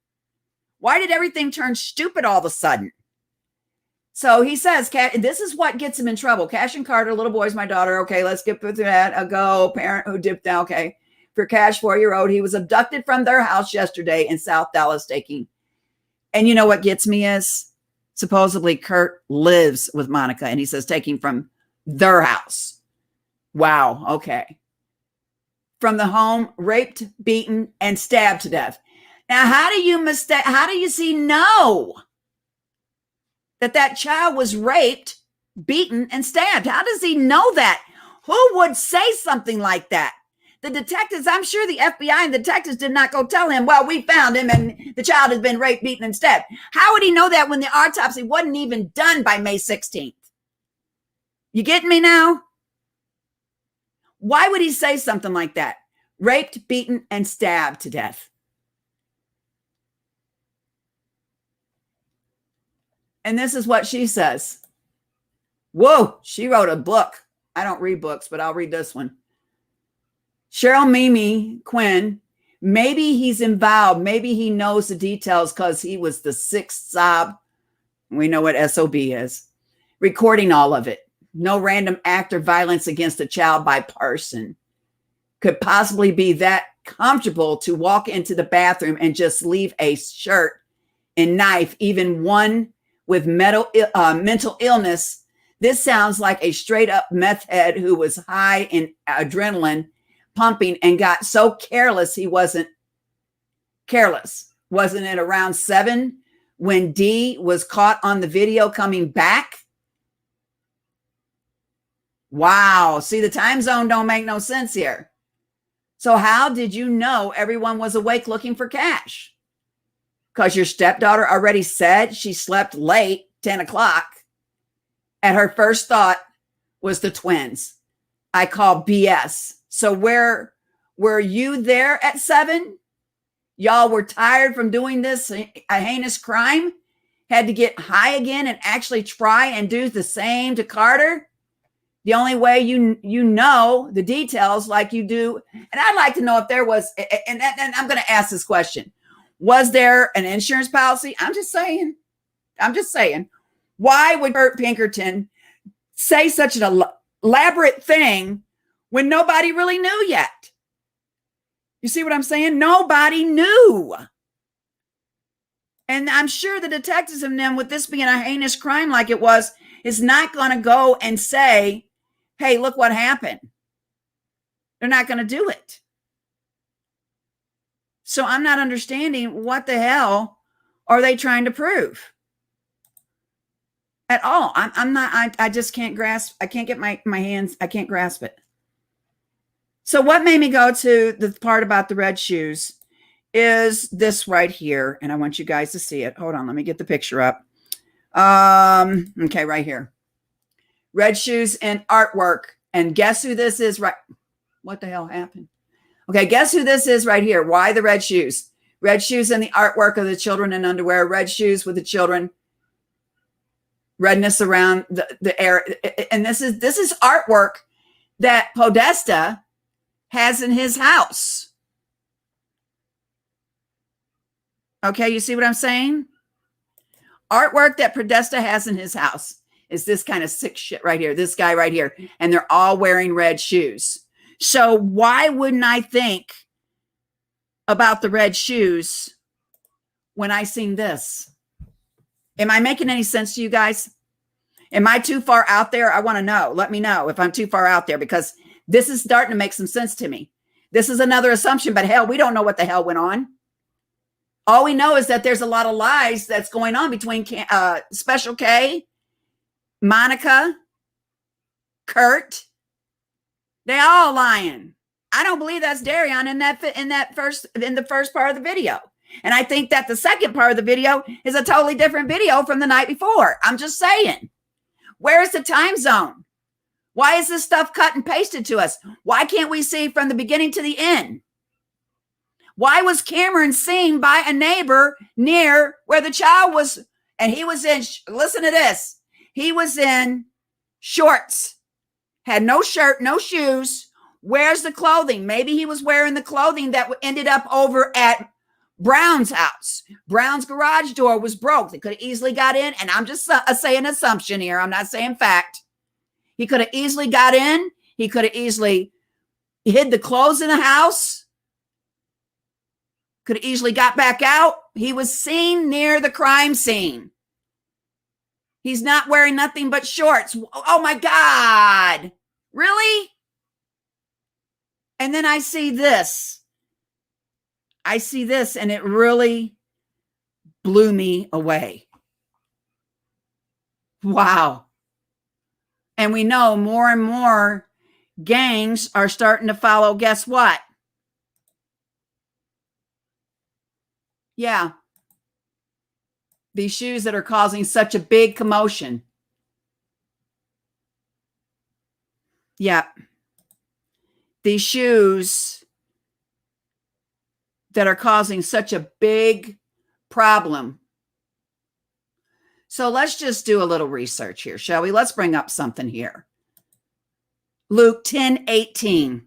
Speaker 2: Why did everything turn stupid all of a sudden? So he says, this is what gets him in trouble. Cash and Carter, little boy's my daughter. Okay, let's get through that. A go parent who dipped out. Okay. For Cash, 4-year-old, he was abducted from their house yesterday in South Dallas, and you know what gets me is supposedly Kurt lives with Monica, and he says taking from their house. Wow. Okay. From the home, raped, beaten, and stabbed to death. Now, how do you know that child was raped, beaten, and stabbed? How does he know that? Who would say something like that? The detectives, I'm sure the FBI and the detectives did not go tell him, well, we found him and the child has been raped, beaten, and stabbed. How would he know that when the autopsy wasn't even done by May 16th? You getting me now? Why would he say something like that? Raped, beaten, and stabbed to death. And this is what she says. Whoa, she wrote a book. I don't read books, but I'll read this one. Cheryl Mimi Quinn, maybe he's involved. Maybe he knows the details because he was the sixth sob. We know what SOB is. Recording all of it. No random act or violence against a child by person could possibly be that comfortable to walk into the bathroom and just leave a shirt and knife, even one with mental illness. This sounds like a straight up meth head who was high in adrenaline pumping and got so careless he wasn't careless. Wasn't it around 7 when D was caught on the video coming back? Wow. See, the time zone don't make no sense here. So how did you know everyone was awake looking for cash? Because your stepdaughter already said she slept late, 10 o'clock, and her first thought was the twins. I call BS. So were you there at 7? Y'all were tired from doing this, a heinous crime? Had to get high again and actually try and do the same to Carter? The only way you know the details like you do. And I'd like to know if there was, and I'm going to ask this question. Was there an insurance policy? I'm just saying. Why would Kurt Pinkerton say such an elaborate thing when nobody really knew yet? You see what I'm saying? Nobody knew. And I'm sure the detectives and them, with this being a heinous crime like it was, is not going to go and say, hey, look what happened. They're not going to do it. So I'm not understanding what the hell are they trying to prove at all. I just can't grasp. I can't get my hands. I can't grasp it. So what made me go to the part about the red shoes is this right here. And I want you guys to see it. Hold on. Let me get the picture up. Okay, right here. Red shoes and artwork. And guess who this is? Right. What the hell happened? Okay, guess who this is right here? Why the red shoes? Red shoes and the artwork of the children in underwear. Red shoes with the children. Redness around the air. And this is artwork that Podesta has in his house. Okay, you see what I'm saying? Artwork that Podesta has in his house is this kind of sick shit right here. This guy right here. And they're all wearing red shoes. So why wouldn't I think about the red shoes when I sing this? Am I making any sense to you guys? Am I too far out there? I want to know. Let me know if I'm too far out there, because this is starting to make some sense to me. This is another assumption, but hell, we don't know what the hell went on. All we know is that there's a lot of lies that's going on between Special K, Monica, Kurt. They all lying. I don't believe that's Darion in the first part of the video. And I think that the second part of the video is a totally different video from the night before. I'm just saying. Where is the time zone? Why is this stuff cut and pasted to us? Why can't we see from the beginning to the end? Why was Cameron seen by a neighbor near where the child was? And he was in, listen to this. He was in shorts, had no shirt, no shoes. Where's the clothing? Maybe he was wearing the clothing that ended up over at Brown's house. Brown's garage door was broke. They could have easily got in. And I'm just saying assumption here. I'm not saying fact. He could have easily got in. He could have easily hid the clothes in the house. Could have easily got back out. He was seen near the crime scene. He's not wearing nothing but shorts. Oh my God. Really? And then I see this. And it really blew me away. Wow. And we know more and more gangs are starting to follow. Guess what? Yeah. These shoes that are causing such a big commotion. Yeah. These shoes that are causing such a big problem. So let's just do a little research here, shall we? Let's bring up something here. Luke 10:18.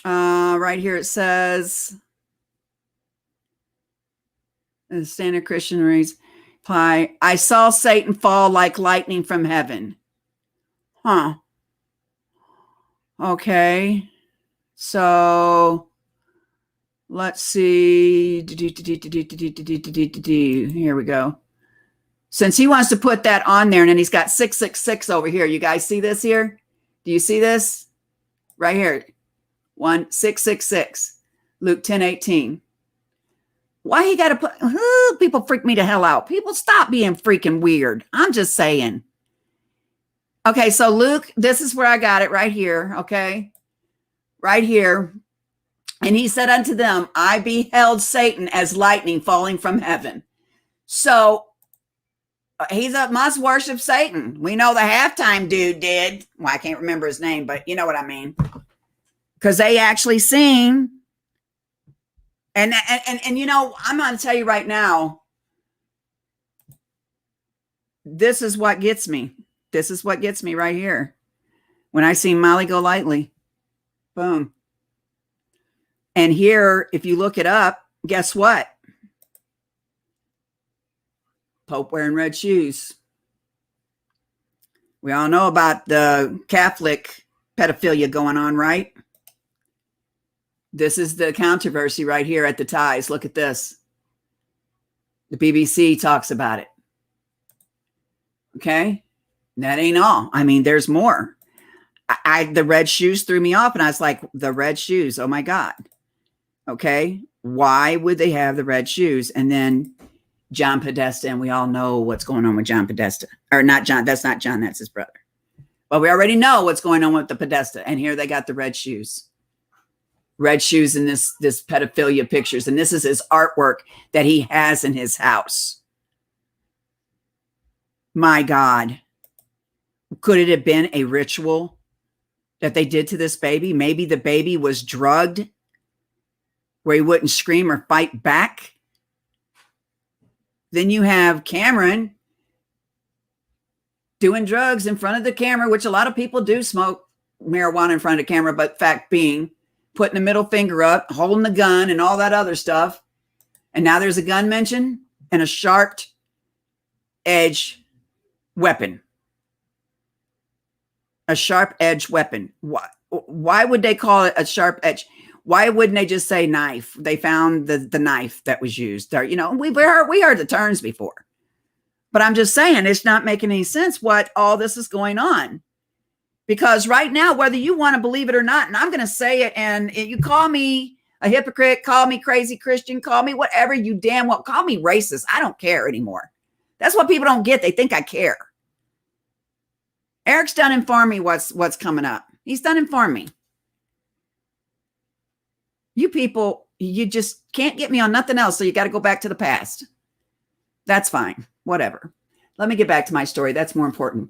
Speaker 2: Right here it says, the standard Christian reads, reply, I saw Satan fall like lightning from heaven. Huh. Okay. So let's see. Here we go. Since he wants to put that on there, and then he's got 666 over here. You guys see this here? Do you see this? Right here. 1666. Luke 10:18. Why he got to put, people freak me the hell out. People, stop being freaking weird. I'm just saying. Okay, so Luke, this is where I got it right here, okay? Right here. And he said unto them, I beheld Satan as lightning falling from heaven. So he's a must worship Satan. We know the halftime dude did. Well, I can't remember his name, but you know what I mean. Because they actually sing. And you know, I'm going to tell you right now, this is what gets me. This is what gets me right here. When I see Molly Go Lightly. Boom. And here, if you look it up, guess what? Pope wearing red shoes. We all know about the Catholic pedophilia going on, right? This is the controversy right here at the ties. Look at this. The BBC talks about it. Okay. That ain't all. I mean, there's more. The red shoes threw me off, and I was like, the red shoes. Oh my God. Okay. Why would they have the red shoes? And then John Podesta, and we all know what's going on with John Podesta. Or not John. That's not John. That's his brother. But we already know what's going on with the Podesta. And here they got the red shoes. Red shoes in this pedophilia pictures. And this is his artwork that he has in his house. My God. Could it have been a ritual that they did to this baby? Maybe the baby was drugged where he wouldn't scream or fight back. Then you have Cameron doing drugs in front of the camera, which a lot of people do smoke marijuana in front of the camera, but fact being, putting the middle finger up, holding the gun and all that other stuff. And now there's a gun mentioned and a sharp edge weapon. A sharp edge weapon. Why would they call it a sharp edge? Why wouldn't they just say knife? They found the knife that was used there. You know, we heard the terms before, but I'm just saying it's not making any sense what all this is going on. Because right now, whether you want to believe it or not, and I'm going to say it, and you call me a hypocrite, call me crazy Christian, call me whatever you damn well, call me racist. I don't care anymore. That's what people don't get. They think I care. Eric's done inform me what's coming up. He's done inform me. You people, you just can't get me on nothing else, so you got to go back to the past. That's fine. Whatever. Let me get back to my story. That's more important.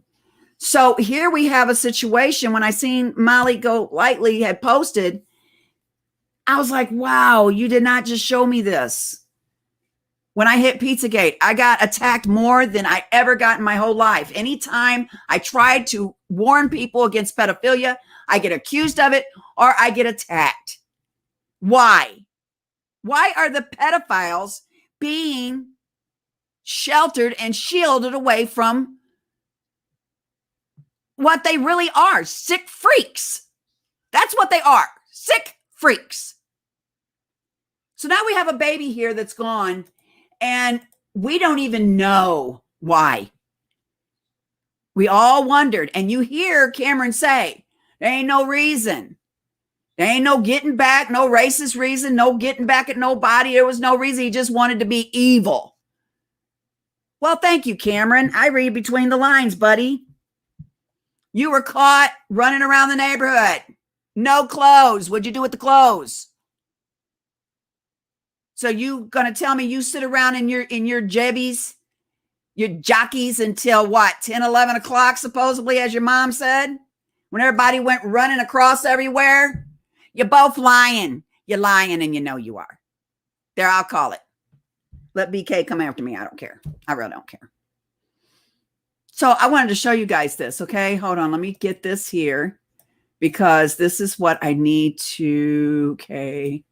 Speaker 2: So here we have a situation. When I seen Molly Go Lightly had posted, I was like, wow, you did not just show me this. When I hit Pizzagate, I got attacked more than I ever got in my whole life. Anytime I tried to warn people against pedophilia, I get accused of it or I get attacked. Why? Why are the pedophiles being sheltered and shielded away from what they really are? Sick freaks. That's what they are. Sick freaks. So now we have a baby here that's gone, and we don't even know why. We all wondered. And you hear Cameron say, there ain't no reason. There ain't no getting back, no racist reason, no getting back at nobody. There was no reason. He just wanted to be evil. Well, thank you, Cameron. I read between the lines, buddy. You were caught running around the neighborhood. No clothes. What'd you do with the clothes? So you gonna tell me you sit around in your jebbies, your jockeys until what, 10, 11 o'clock, supposedly, as your mom said, when everybody went running across everywhere? You're both lying. You're lying and you know you are. There, I'll call it. Let BK come after me. I don't care. I really don't care. So I wanted to show you guys this. Okay, hold on. Let me get this here because this is what I need to. Okay.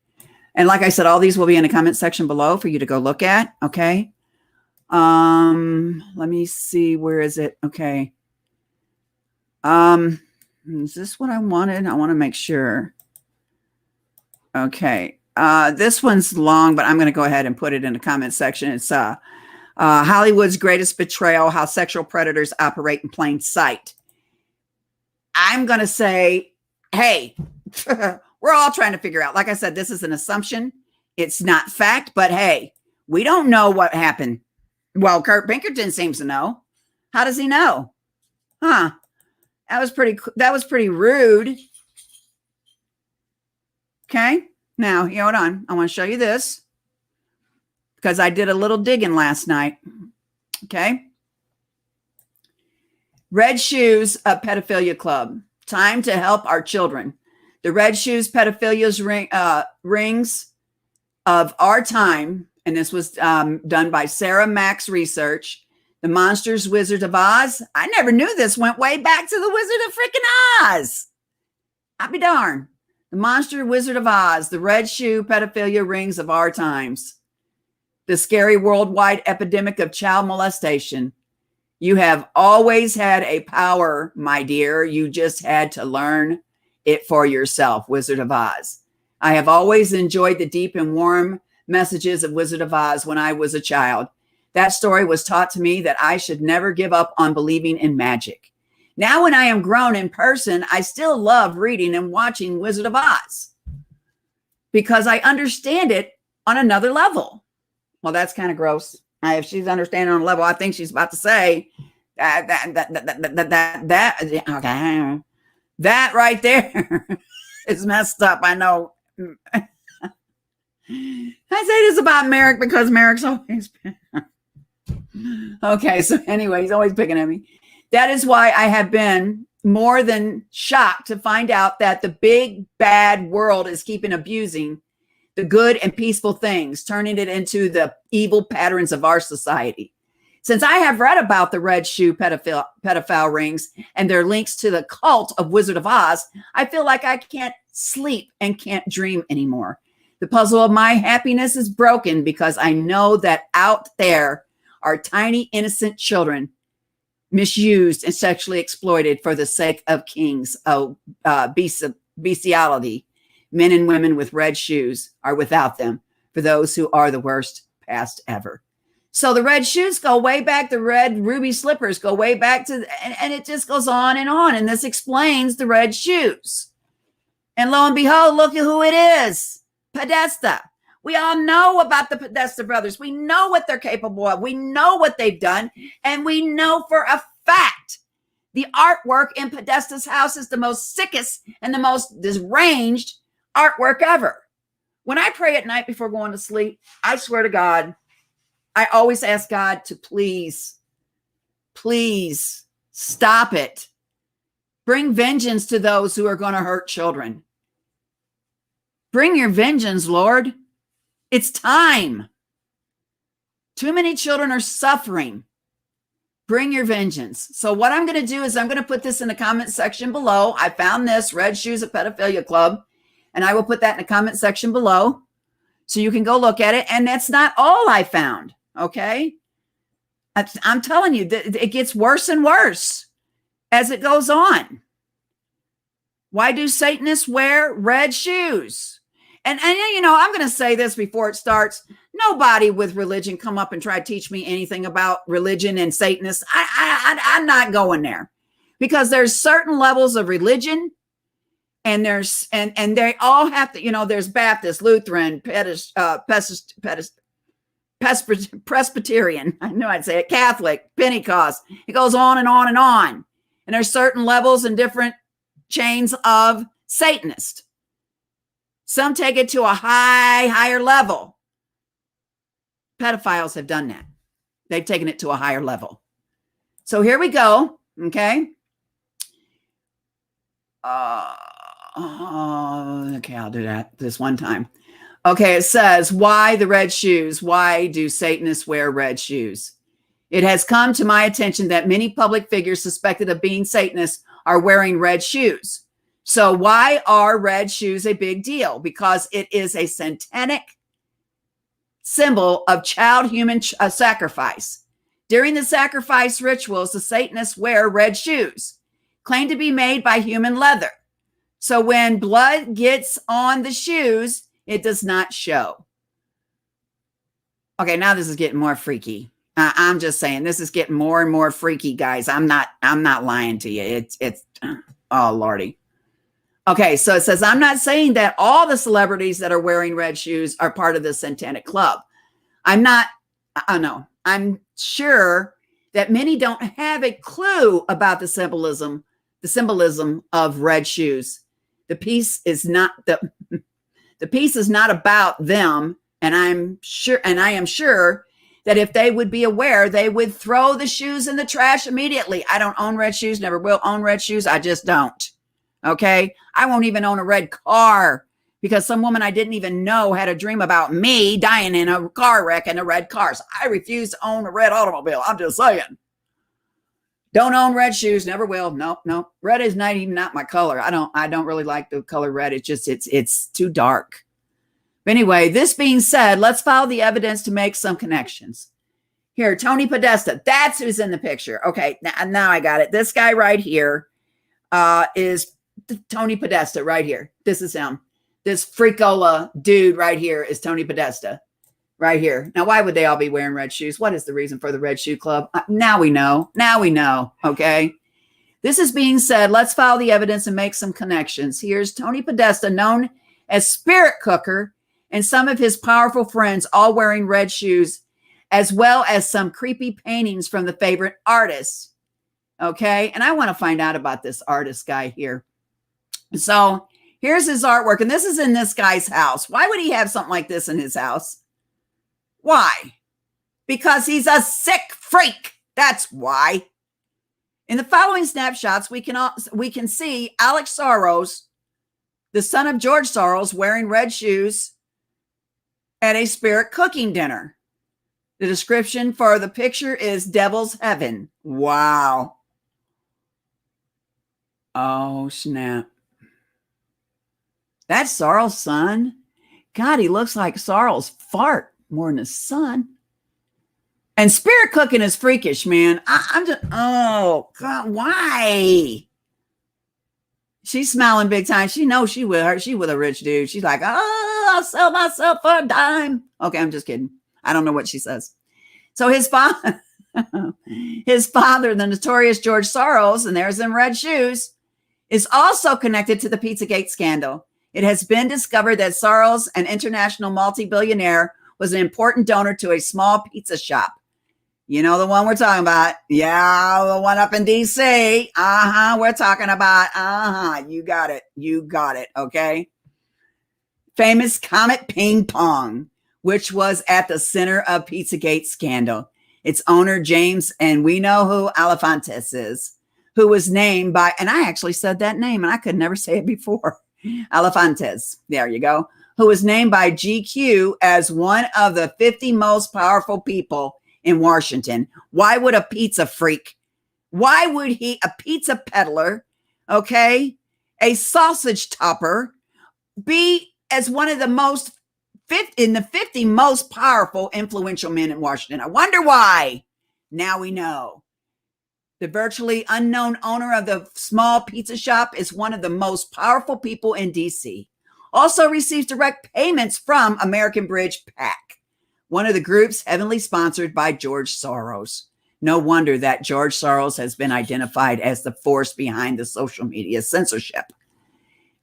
Speaker 2: And like I said, all these will be in the comment section below for you to go look at. Okay. Let me see. Where is it? Okay. Is this what I wanted? I want to make sure. Okay. This one's long, but I'm going to go ahead and put it in the comment section. It's Hollywood's greatest betrayal, how sexual predators operate in plain sight. I'm going to say, hey, we're all trying to figure out. Like I said, this is an assumption. It's not fact, but hey, we don't know what happened. Well, Kurt Pinkerton seems to know. How does he know? Huh. That was pretty rude. Okay. Now, hold on. I want to show you this because I did a little digging last night. Okay. Red Shoes, a pedophilia club. Time to help our children. The Red Shoes Pedophilia's rings of our time, and this was done by Sarah Max Research. The Monsters Wizard of Oz. I never knew this went way back to the Wizard of freaking Oz. I'll be darned. The Monster Wizard of Oz, the Red Shoe Pedophilia Rings of Our Times. The scary worldwide epidemic of child molestation. You have always had a power, my dear. You just had to learn it for yourself, Wizard of Oz. I have always enjoyed the deep and warm messages of Wizard of Oz when I was a child. That story was taught to me that I should never give up on believing in magic. Now, when I am grown in person, I still love reading and watching Wizard of Oz because I understand it on another level. Well, that's kind of gross. If she's understanding on a level, I think she's about to say that right there is messed up. I know. I say this about Merrick because Merrick's always been. Okay, so anyway, he's always picking at me. That is why I have been more than shocked to find out that the big bad world is keeping abusing the good and peaceful things, turning it into the evil patterns of our society. Since I have read about the Red Shoe pedophile rings and their links to the cult of Wizard of Oz, I feel like I can't sleep and can't dream anymore. The puzzle of my happiness is broken because I know that out there are tiny, innocent children misused and sexually exploited for the sake of kings of bestiality. Men and women with red shoes are without them for those who are the worst past ever. So the red shoes go way back. The red ruby slippers go way back to, and it just goes on. And this explains the red shoes. And lo and behold, look at who it is. Podesta. We all know about the Podesta brothers. We know what they're capable of. We know what they've done. And we know for a fact the artwork in Podesta's house is the most sickest and the most deranged artwork ever. When I pray at night before going to sleep, I swear to God, I always ask God to please stop it. Bring vengeance to those who are going to hurt children. Bring your vengeance, Lord. It's time. Too many children are suffering. Bring your vengeance. So what I'm going to do is I'm going to put this in the comment section below. I found this, Red Shoes, a Pedophilia Club, and I will put that in the comment section below so you can go look at it. And that's not all I found, okay? I'm telling you, it gets worse and worse as it goes on. Why do Satanists wear red shoes? And you know, I'm going to say this before it starts. Nobody with religion come up and try to teach me anything about religion and Satanists. I'm not going there because there's certain levels of religion and there's, and they all have to, you know, there's Baptist, Lutheran, Presbyterian. I knew I'd say it, Catholic, Pentecost. It goes on and on and on. And there's certain levels and different chains of Satanists. Some take it to a higher level. Pedophiles have done that. They've taken it to a higher level. So here we go. Okay. Okay, I'll do that this one time. Okay, it says, why the red shoes? Why do Satanists wear red shoes? It has come to my attention that many public figures suspected of being Satanists are wearing red shoes. So why are red shoes a big deal? Because it is a satanic symbol of child human sacrifice. During the sacrifice rituals, the Satanists wear red shoes, claimed to be made by human leather. So when blood gets on the shoes, it does not show. Okay, now this is getting more freaky. I'm just saying, this is getting more and more freaky, guys. I'm not lying to you. It's oh Lordy. Okay, so it says, I'm not saying that all the celebrities that are wearing red shoes are part of the satanic club. I'm sure that many don't have a clue about the symbolism of red shoes. The piece is not about them, and I am sure that if they would be aware, they would throw the shoes in the trash immediately. I don't own red shoes, never will own red shoes. I just don't. Okay. I won't even own a red car because some woman I didn't even know had a dream about me dying in a car wreck in a red car. So I refuse to own a red automobile. I'm just saying. Don't own red shoes. Never will. No. Red is not my color. I don't really like the color red. It's just, it's too dark. But anyway, this being said, let's follow the evidence to make some connections. Here, Tony Podesta. That's who's in the picture. Okay, now I got it. This guy right here is Tony Podesta right here. This is him. This freakola dude right here is Tony Podesta right here. Now, why would they all be wearing red shoes? What is the reason for the Red Shoe Club? Now we know. Okay. This is being said. Let's follow the evidence and make some connections. Here's Tony Podesta, known as Spirit Cooker, and some of his powerful friends all wearing red shoes, as well as some creepy paintings from the favorite artists. Okay. And I want to find out about this artist guy here. So here's his artwork. And this is in this guy's house. Why would he have something like this in his house? Why? Because he's a sick freak. That's why. In the following snapshots, we can see Alex Soros, the son of George Soros, wearing red shoes at a spirit cooking dinner. The description for the picture is Devil's Heaven. Wow. Oh, snap. That's Soros' son. God, he looks like Soros' fart more than his son. And spirit cooking is freakish, man. I'm just, oh, God, why? She's smiling big time. She knows she with a rich dude. She's like, oh, I'll sell myself for a dime. Okay, I'm just kidding. I don't know what she says. So his father, the notorious George Soros, and there's them red shoes, is also connected to the Pizzagate scandal. It has been discovered that Soros, an international multi-billionaire, was an important donor to a small pizza shop. You know the one we're talking about. Yeah, the one up in D.C. We're talking about. You got it. Okay. Famous Comet Ping Pong, which was at the center of Pizzagate scandal. Its owner, James, and we know who Alefantis is, who was named by, and I actually said that name and I could never say it before. Alefantis. There you go. Who was named by GQ as one of the 50 most powerful people in Washington. Why would a pizza freak, a pizza peddler, okay, a sausage topper, be as one of the most in the 50 most powerful, influential men in Washington? I wonder why. Now we know. The virtually unknown owner of the small pizza shop is one of the most powerful people in D.C. Also receives direct payments from American Bridge PAC, one of the groups heavily sponsored by George Soros. No wonder that George Soros has been identified as the force behind the social media censorship.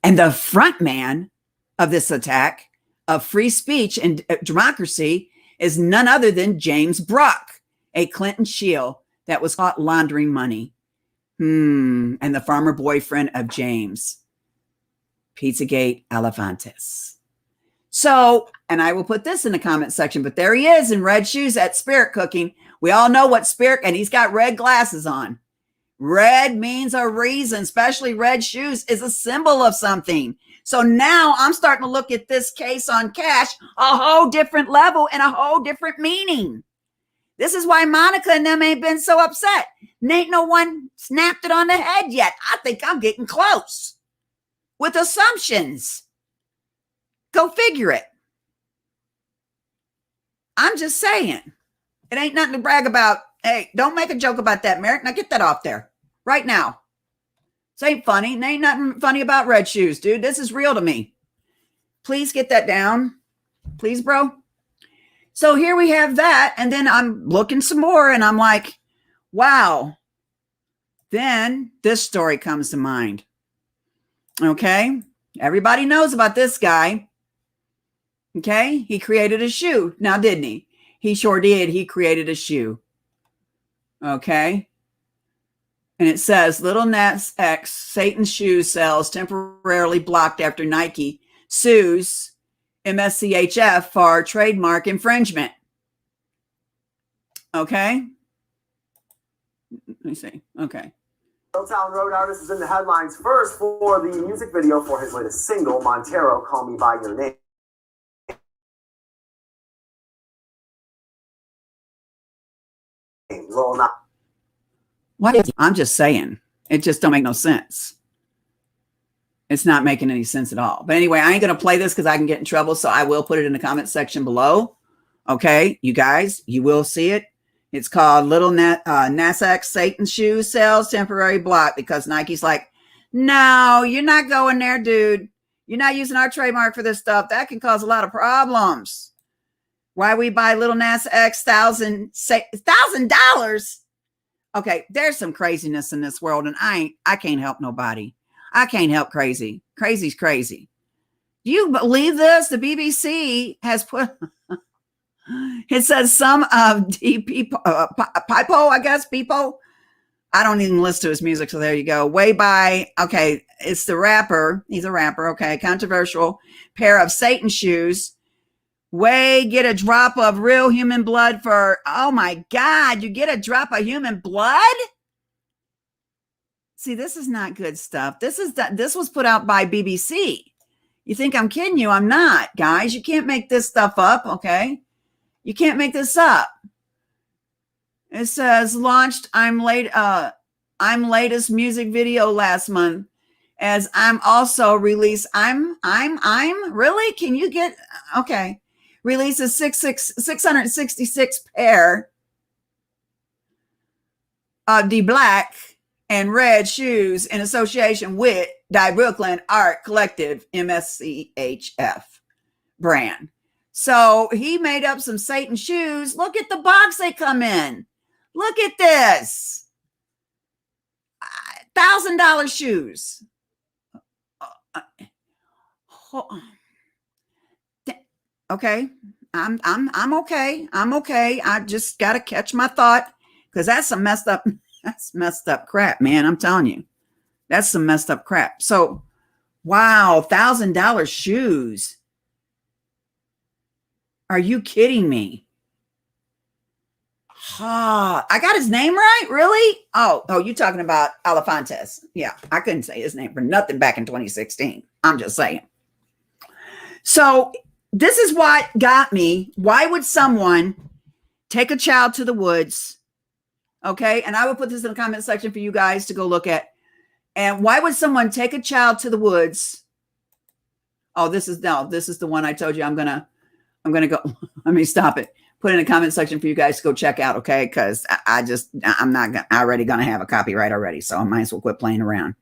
Speaker 2: And the front man of this attack of free speech and democracy is none other than James Brock, a Clinton shield that was caught laundering money. And the former boyfriend of James. Pizzagate Alefantis. So, and I will put this in the comment section, but there he is in red shoes at Spirit Cooking. We all know what Spirit, and he's got red glasses on. Red means a reason, especially red shoes is a symbol of something. So now I'm starting to look at this case on Cash a whole different level and a whole different meaning. This is why Monica and them ain't been so upset. Ain't no one snapped it on the head yet. I think I'm getting close with assumptions. Go figure it. I'm just saying. It ain't nothing to brag about. Hey, don't make a joke about that, Merrick. Now get that off there right now. This ain't funny. Ain't nothing funny about red shoes, dude. This is real to me. Please get that down. Please, bro. So here we have that. And then I'm looking some more and I'm like, wow. Then this story comes to mind. Okay. Everybody knows about this guy. Okay. He created a shoe. Now, didn't he? He sure did. He created a shoe. Okay. And it says, Little Nas X, Satan's shoe sales temporarily blocked after Nike sues MSCHF for trademark infringement. Okay. Let me see. Okay.
Speaker 5: Town Road artist is in the headlines first for the music video for his latest single, Montero, Call Me By Your Name. Lil Nas.
Speaker 2: What? I'm just saying. It just don't make no sense. It's not making any sense at all. But anyway, I ain't going to play this because I can get in trouble. So I will put it in the comment section below. Okay, you guys, you will see it. It's called Little Nas X Satan Shoe Sales Temporary Block because Nike's like, no, you're not going there, dude. You're not using our trademark for this stuff. That can cause a lot of problems. Why we buy Little Nas X $1,000? Okay, there's some craziness in this world, and I can't help nobody. I can't help crazy. Crazy's crazy. Do you believe this? The BBC has put, it says some of Pipo, I guess, Pipo. I don't even listen to his music, so there you go. Way by, okay, it's the rapper. He's a rapper, okay. Controversial pair of Satan shoes. Way get a drop of real human blood for, oh my God, you get a drop of human blood? See, this is not good stuff. This was put out by BBC. You think I'm kidding you? I'm not, guys. You can't make this stuff up, okay? You can't make this up. It says launched I'm latest music video last month as I'm also released. I'm really? Can you get okay? Releases 666 pair of the black and red shoes in association with Die Brooklyn Art Collective MSCHF brand. So he made up some Satan shoes. Look at the box they come in. Look at this. $1,000 shoes. Okay. I'm okay. I'm okay. I just got to catch my thought because that's some messed up crap, man. I'm telling you. That's some messed up crap. So, wow, $1,000 shoes. Are you kidding me? I got his name right? Really? Oh, you talking about Elefantes. Yeah, I couldn't say his name for nothing back in 2016. I'm just saying. So this is what got me. Why would someone take a child to the woods? Okay, and I will put this in the comment section for you guys to go look at. And why would someone take a child to the woods? Oh, this is the one I told you I'm gonna go. Let me stop it. Put it in the comment section for you guys to go check out, okay? Because I'm already gonna have a copyright already, so I might as well quit playing around.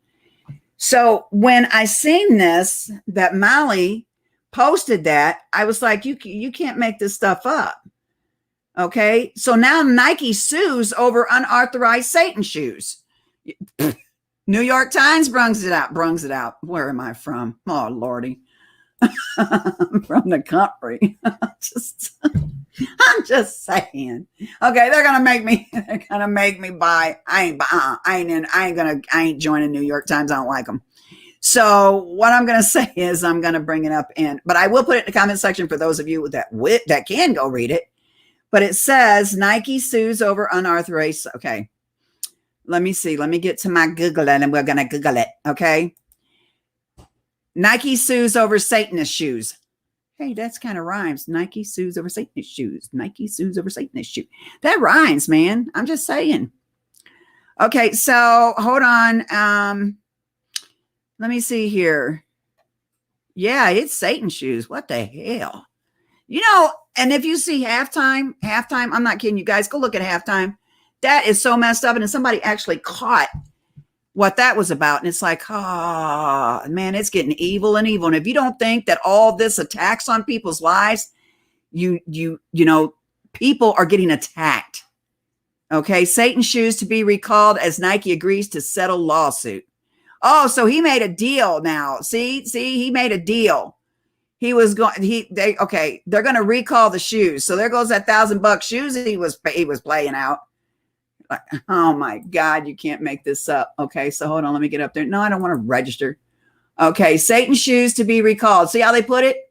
Speaker 2: So when I seen this, that Molly posted that, I was like, you can't make this stuff up. Okay, so now Nike sues over unauthorized Satan shoes. New York Times brings it out. Where am I from? Oh, Lordy. I'm from the country. I'm just saying. Okay, they're gonna make me buy. I ain't joining New York Times. I don't like them. So what I'm gonna say is I'm gonna bring it up but I will put it in the comment section for those of you that can go read it. But it says Nike sues over unauthorized. Okay. Let me see. Let me get to my Google and we're going to Google it. Okay. Nike sues over Satanist shoes. Hey, that's kind of rhymes. Nike sues over Satanist shoes. Nike sues over Satanist shoes. That rhymes, man. I'm just saying. Okay. So hold on. Let me see here. Yeah, it's Satan shoes. What the hell? And if you see halftime, I'm not kidding you guys. Go look at halftime. That is so messed up. And somebody actually caught what that was about. And it's like, oh, man, it's getting evil and evil. And if you don't think that all this attacks on people's lives, you know, people are getting attacked. Okay. Satan shoes to be recalled as Nike agrees to settle lawsuit. Oh, so he made a deal now. See, he made a deal. He was going, they're going to recall the shoes. So there goes that $1,000 shoes he was playing out. Oh my God, you can't make this up. Okay, so hold on, let me get up there. No, I don't want to register. Okay, Satan shoes to be recalled. See how they put it?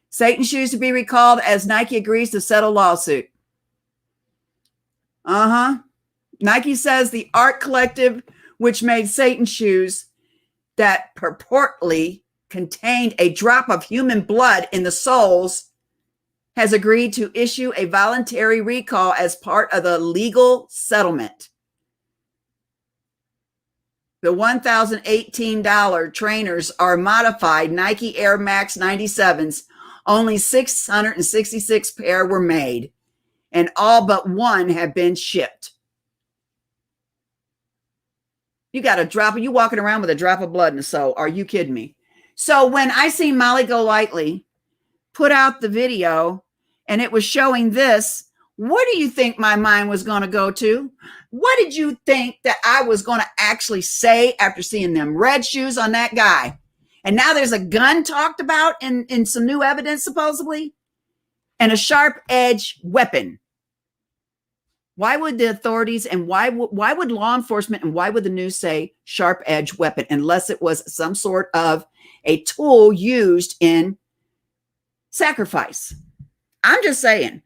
Speaker 2: Satan shoes to be recalled as Nike agrees to settle lawsuit. Nike says the art collective, which made Satan shoes that purportedly contained a drop of human blood in the soles, has agreed to issue a voluntary recall as part of the legal settlement. The $1,018 trainers are modified Nike Air Max 97s. Only 666 pair were made, and all but one have been shipped. You got a drop, you walking around with a drop of blood in the sole. Are you kidding me? So when I see Molly Golightly put out the video and it was showing this, what do you think my mind was going to go to? What did you think that I was going to actually say after seeing them red shoes on that guy? And now there's a gun talked about in some new evidence, supposedly, and a sharp edge weapon. Why would the authorities and why would law enforcement and why would the news say sharp edge weapon unless it was some sort of a tool used in sacrifice? I'm just saying.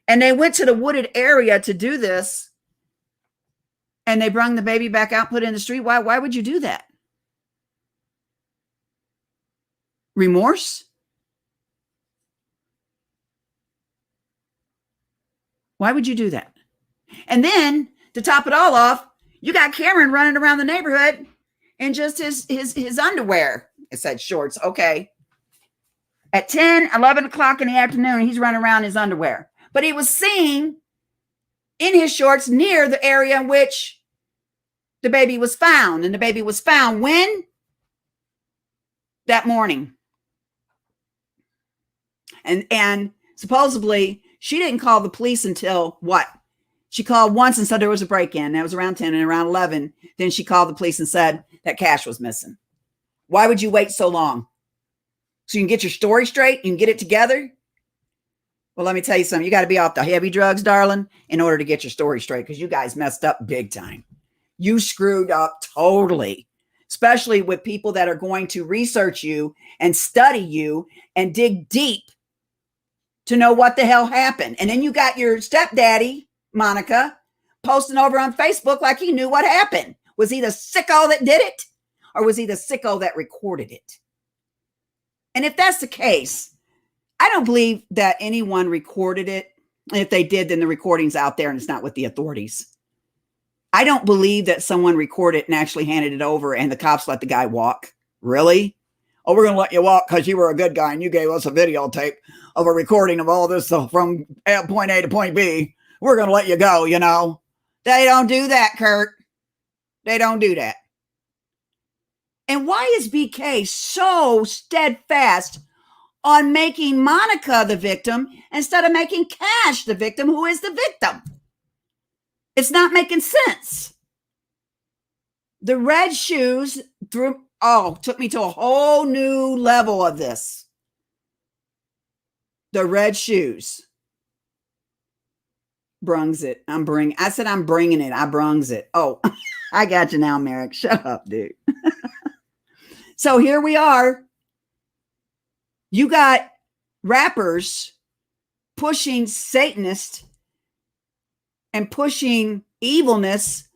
Speaker 2: And they went to the wooded area to do this, and they brung the baby back out, put it in the street. Why would you do that? Remorse? Why would you do that? And then to top it all off, you got Cameron running around the neighborhood in just his underwear. It said shorts. Okay. At 10, 11 o'clock in the afternoon, he's running around in his underwear. But he was seen in his shorts near the area in which the baby was found. And the baby was found when? That morning. And supposedly she didn't call the police until what? She called once and said there was a break-in. That was around 10, and around 11. Then she called the police and said that cash was missing. Why would you wait so long? So you can get your story straight? You can get it together? Well, let me tell you something. You got to be off the heavy drugs, darling, in order to get your story straight, because you guys messed up big time. You screwed up totally, especially with people that are going to research you and study you and dig deep to know what the hell happened. And then you got your stepdaddy, Monica, posting over on Facebook like he knew what happened. Was he the sicko that did it? Or was he the sicko that recorded it? And if that's the case, I don't believe that anyone recorded it. And if they did, then the recording's out there and it's not with the authorities. I don't believe that someone recorded it and actually handed it over and the cops let the guy walk. Really? Oh, we're going to let you walk because you were a good guy and you gave us a videotape of a recording of all this from point A to point B. We're going to let you go, you know. They don't do that, Kurt. They don't do that. And why is BK so steadfast on making Monica the victim instead of making Cash the victim, who is the victim? It's not making sense. The red shoes took me to a whole new level of this. The red shoes. Brungs it. I'm bringing it. I brungs it. Oh, I got you now, Merrick. Shut up, dude. So here we are. You got rappers pushing Satanist and pushing evilness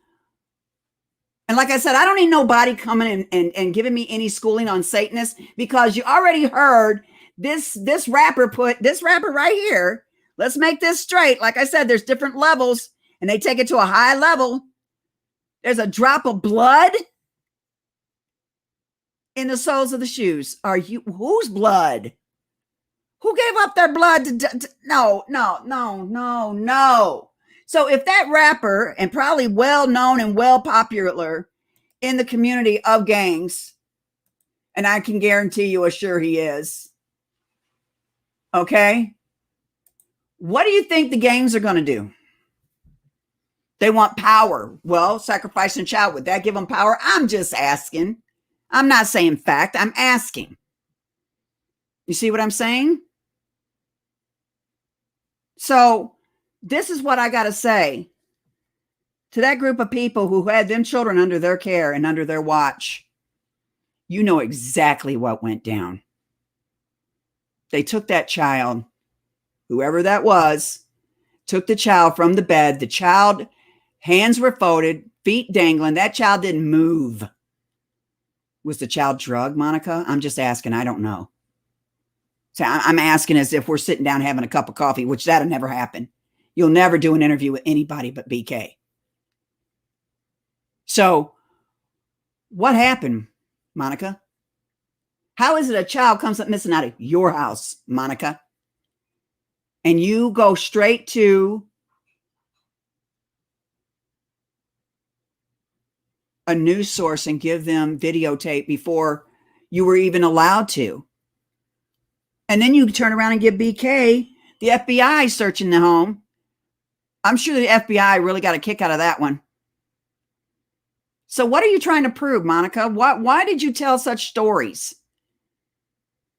Speaker 2: And like I said, I don't need nobody coming and giving me any schooling on Satanists, because you already heard this rapper right here. Let's make this straight. Like I said, there's different levels, and they take it to a high level. There's a drop of blood in the soles of the shoes. Whose blood? Who gave up their blood no. So if that rapper, and probably well known and well popular in the community of gangs, and I can guarantee you, assure he is, okay, what do you think the gangs are going to do? They want power. Well, sacrificing a child, would that give them power? I'm just asking. I'm not saying fact. I'm asking. You see what I'm saying? So this is what I got to say to that group of people who had them children under their care and under their watch. You know exactly what went down. They took that child, whoever that was, took the child from the bed. The child, hands were folded, feet dangling. That child didn't move. Was the child drugged, Monica? I'm just asking. I don't know. So I'm asking as if we're sitting down having a cup of coffee, which that'll never happen. You'll never do an interview with anybody but BK. So what happened, Monica? How is it a child comes up missing out of your house, Monica, and you go straight to a news source and give them videotape before you were even allowed to? And then you turn around and give BK the FBI searching the home. I'm sure the FBI really got a kick out of that one. So what are you trying to prove, Monica? Why did you tell such stories?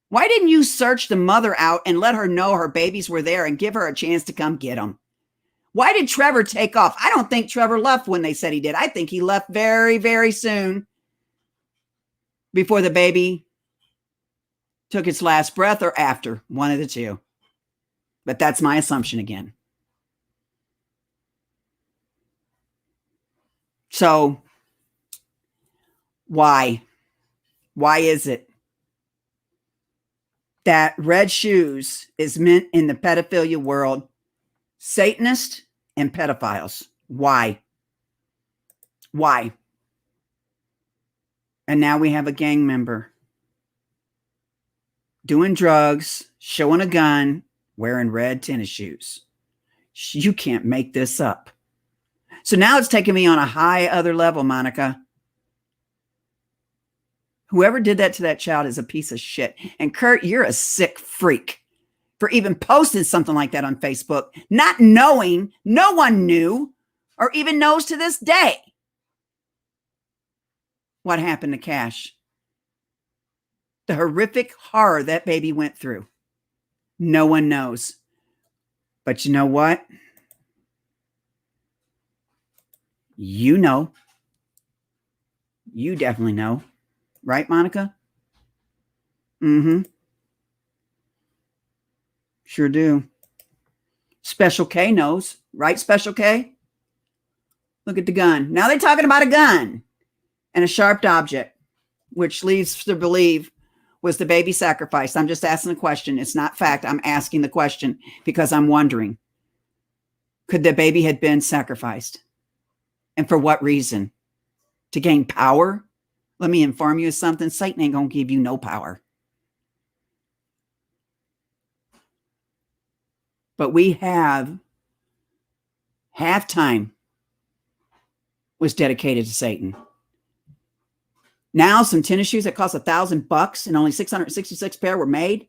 Speaker 2: Why didn't you search the mother out and let her know her babies were there and give her a chance to come get them? Why did Trevor take off? I don't think Trevor left when they said he did. I think he left very, very soon before the baby took its last breath, or after, one of the two. But that's my assumption again. So why is it that red shoes is meant in the pedophilia world Satanists and pedophiles? Why? And now we have a gang member doing drugs, showing a gun, wearing red tennis shoes. You can't make this up. So now it's taking me on a high other level, Monica. Whoever did that to that child is a piece of shit. And Kurt, you're a sick freak for even posting something like that on Facebook, not knowing, no one knew or even knows to this day what happened to Cash. The horrific horror that baby went through. No one knows. But you know what? You know. You definitely know. Right, Monica? Mm-hmm. Sure do. Special K knows. Right, Special K? Look at the gun. Now they're talking about a gun and a sharp object, which leads to believe was the baby sacrificed. I'm just asking a question. It's not fact. I'm asking the question because I'm wondering, could the baby have been sacrificed? And for what reason? To gain power? Let me inform you of something. Satan ain't going to give you no power. But we have halftime was dedicated to Satan. Now some tennis shoes that cost $1,000 and only 666 pair were made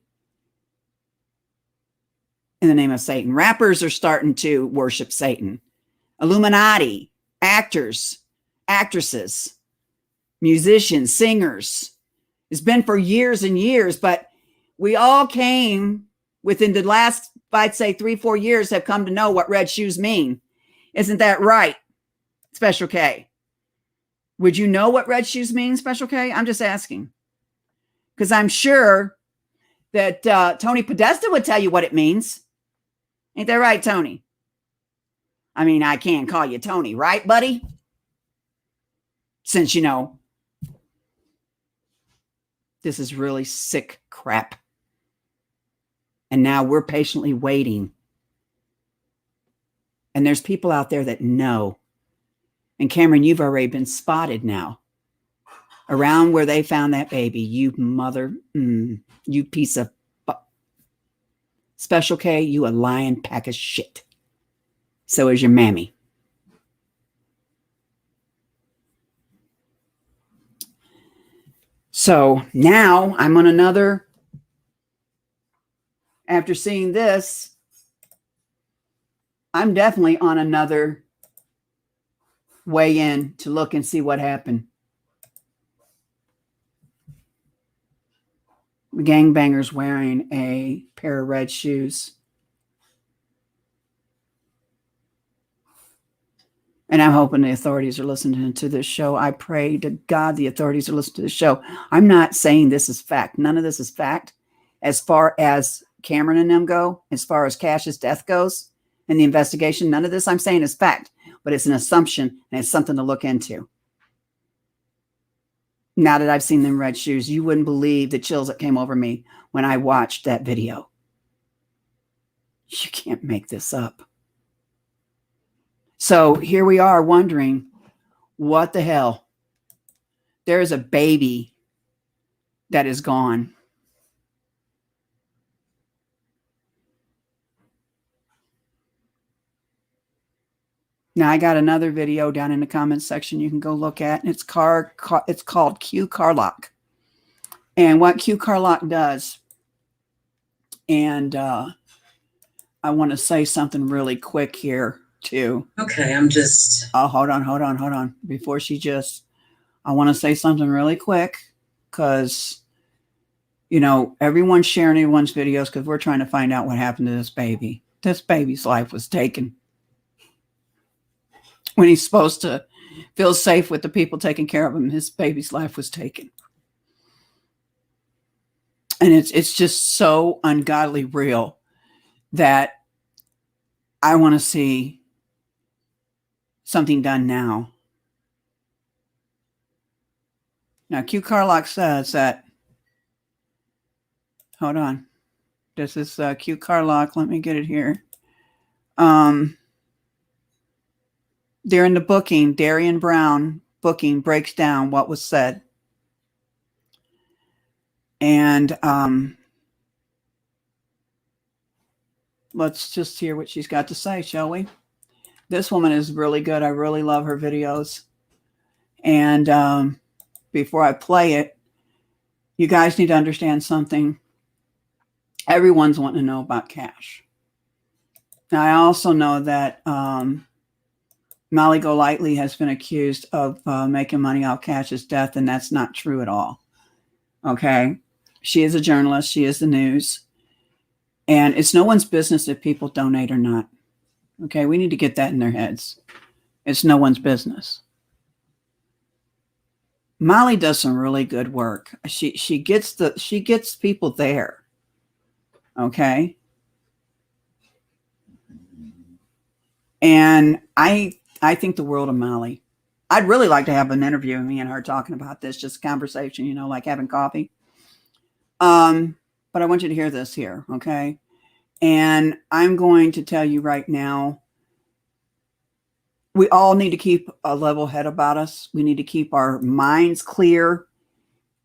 Speaker 2: in the name of Satan. Rappers are starting to worship Satan. Illuminati, actors, actresses, musicians, singers. It's been for years and years, but we all came within the last, I'd say 3-4 years, have come to know what red shoes mean. Isn't that right, Special K? Would you know what red shoes mean, Special K? I'm just asking. Because I'm sure that Tony Podesta would tell you what it means. Ain't that right, Tony? I mean, I can't call you Tony, right, buddy? since this is really sick crap. And now we're patiently waiting. And there's people out there that know. And Cameron, you've already been spotted now around where they found that baby. You you piece of Special K, you a lying pack of shit. So is your mammy. So now I'm on another, after seeing this, I'm definitely on another way in to look and see what happened. The gangbanger's wearing a pair of red shoes. And I'm hoping the authorities are listening to this show. I pray to God the authorities are listening to the show. I'm not saying this is fact. None of this is fact. As far as Cameron and them go, as far as Cash's death goes and the investigation, none of this I'm saying is fact. But it's an assumption and it's something to look into. Now that I've seen them red shoes, you wouldn't believe the chills that came over me when I watched that video. You can't make this up. So here we are wondering, what the hell? There is a baby that is gone. Now I got another video down in the comments section you can go look at. And it's called Q Car Lock. And what Q Car Lock does, and I want to say something really quick here too.
Speaker 6: Okay, I'm just...
Speaker 2: Oh, hold on. Before I want to say something really quick because, everyone's sharing everyone's videos because we're trying to find out what happened to this baby. This baby's life was taken. When he's supposed to feel safe with the people taking care of him, his baby's life was taken. And it's just so ungodly real that I want to see something done now. Now, Q Carlock says that, hold on. This is Q Carlock. Let me get it here. During the booking, Darian Brown booking breaks down what was said. And let's just hear what she's got to say, shall we? This woman is really good. I really love her videos. And before I play it, you guys need to understand something. Everyone's wanting to know about Cash. Now, I also know that Molly Golightly has been accused of making money off Cash's death, and that's not true at all. Okay? She is a journalist. She is the news. And it's no one's business if people donate or not. Okay? We need to get that in their heads. It's no one's business. Molly does some really good work. She gets people there. Okay? And I think the world of Molly. I'd really like to have an interview with me and her talking about this, just a conversation, like having coffee. But I want you to hear this here, okay? And I'm going to tell you right now, we all need to keep a level head about us. We need to keep our minds clear.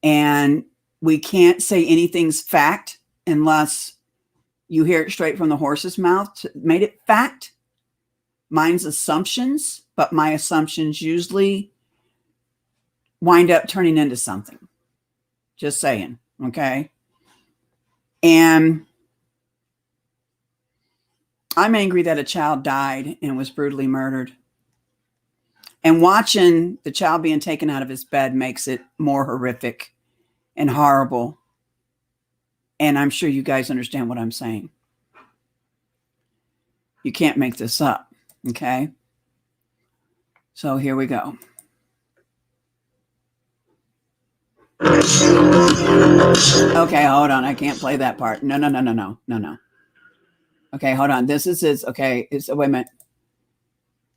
Speaker 2: And we can't say anything's fact unless you hear it straight from the horse's mouth. Made it fact. Mine's assumptions, but my assumptions usually wind up turning into something. Just saying, okay? And I'm angry that a child died and was brutally murdered. And watching the child being taken out of his bed makes it more horrific and horrible. And I'm sure you guys understand what I'm saying. You can't make this up. Okay. So here we go. Okay, hold on. I can't play that part. No. Okay, hold on. This is his. Okay, wait a minute.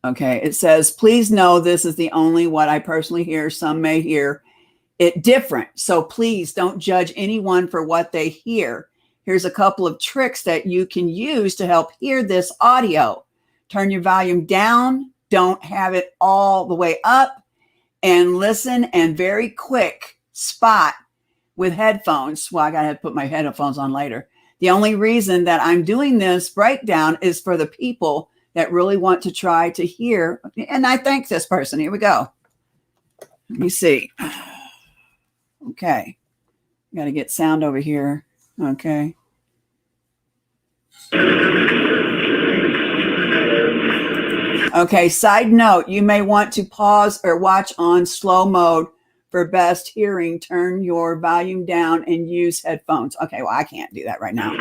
Speaker 2: Okay, it says, please know this is the only what I personally hear. Some may hear it different. So please don't judge anyone for what they hear. Here's a couple of tricks that you can use to help hear this audio. Turn your volume down. Don't have it all the way up. And listen and very quick spot with headphones. Well, I got to put my headphones on later. The only reason that I'm doing this breakdown is for the people that really want to try to hear. And I thank this person. Here we go. Let me see. Okay. Got to get sound over here. Okay. Okay. Side note, you may want to pause or watch on slow mode for best hearing. Turn your volume down and use headphones. Okay. Well, I can't do that right now.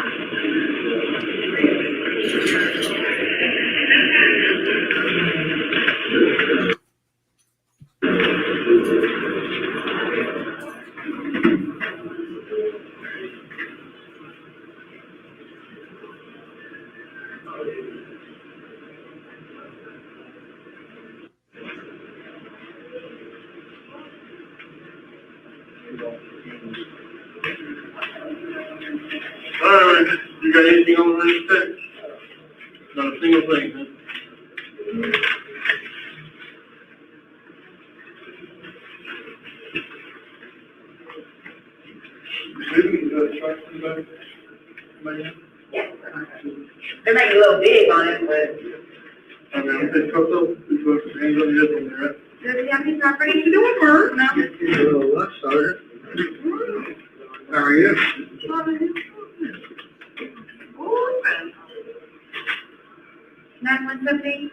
Speaker 6: Alright, you got anything on this text? Not a single thing, huh?
Speaker 7: Yeah. They make it a little big on it, but.
Speaker 6: I mean, I'm saying, Coco, you put your hands on the head on there, right?
Speaker 7: Does he have any property to do with her? No.
Speaker 6: Oh, that's sorry. How are you?
Speaker 7: Oh, 9170.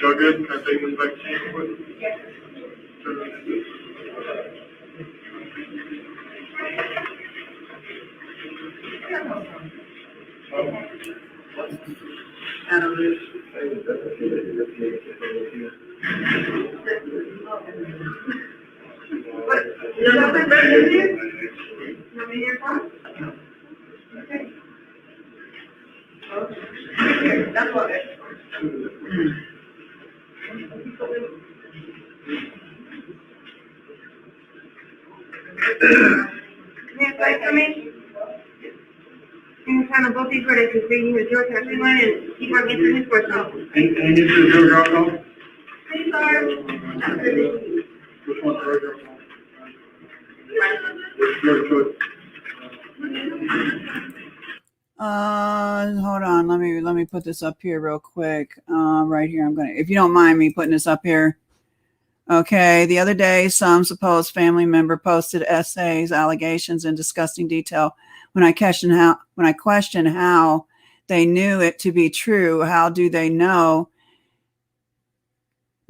Speaker 6: Y'all good? Can I take one back to you quick?
Speaker 7: Yes. That's what it is. Yes, I come in. And kind of both these were to see with your taxi line and keep on getting his person.
Speaker 6: And you said George alcohol?
Speaker 7: Hey, sorry.
Speaker 6: Which one's the regular alcohol? Which your choice?
Speaker 2: Hold on. Let me put this up here real quick. Right here. If you don't mind me putting this up here. Okay. The other day, some supposed family member posted essays, allegations in disgusting detail. When I question how they knew it to be true, how do they know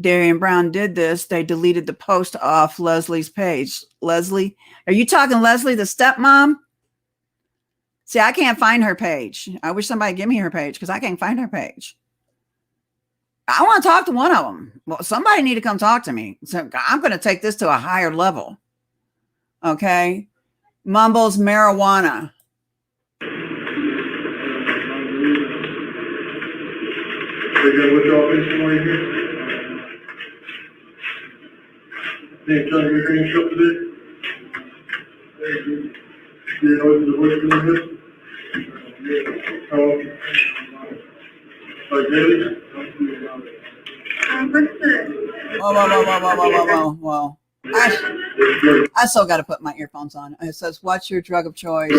Speaker 2: Darian Brown did this? They deleted the post off Leslie's page. Leslie, are you talking Leslie, the stepmom? See, I can't find her page. I wish somebody give me her page because I can't find her page. I want to talk to one of them. Well, somebody need to come talk to me. So I'm going to take this to a higher level. Okay. Mumbles marijuana.
Speaker 6: They got withdrawal pension while you're here? They tell you you're going to show today? You know the voice in the head? Like daily?
Speaker 7: What's the?
Speaker 2: Whoa. I still got to put my earphones on. It says, what's your drug of choice?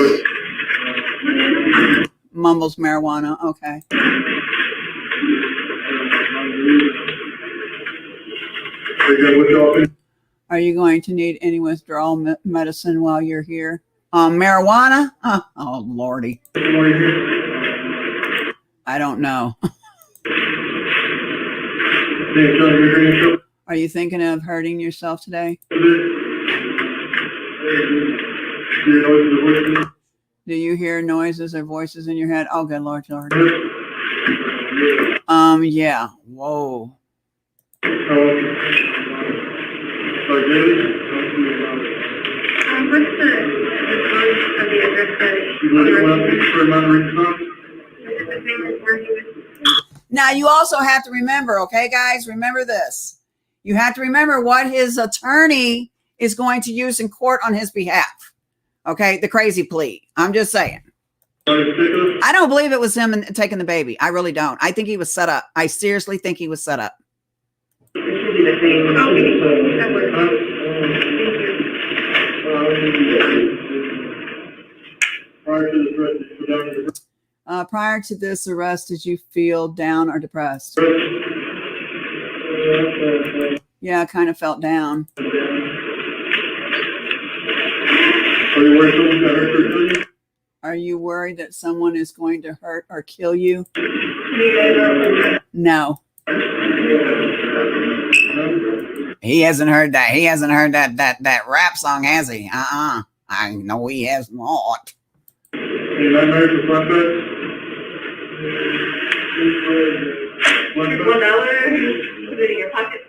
Speaker 2: Mumbles marijuana. Okay. Are you going to need any withdrawal medicine while you're here? Marijuana? Oh, Lordy. I don't know. Are you thinking of hurting yourself today? Do you hear noises or voices in your head? Oh, good Lord, Lord. Yeah. Whoa.
Speaker 7: What's the code of the address?
Speaker 2: Now, you also have to remember, okay, guys, remember this. You have to remember what his attorney is going to use in court on his behalf. Okay, the crazy plea. I'm just saying. I don't believe it was him taking the baby. I really don't. I think he was set up. I seriously think he was set up. Prior to this arrest, did you feel down or depressed? Yeah, I kind of felt down. Are you worried that someone is going to hurt or kill you? No. He hasn't heard that. He hasn't heard that rap song, has he? I know he has not.
Speaker 7: $1, put it in your pocket.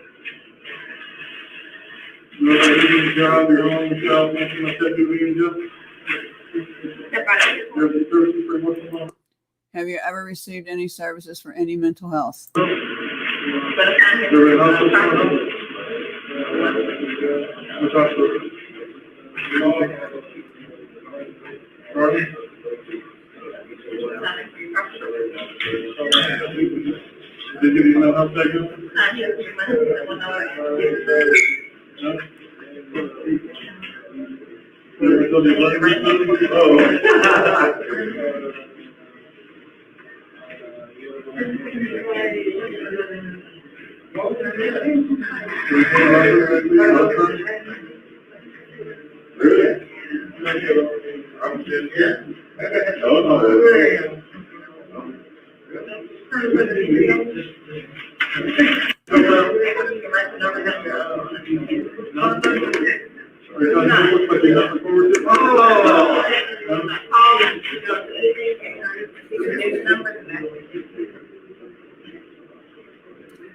Speaker 2: Have you ever received any services for any mental health?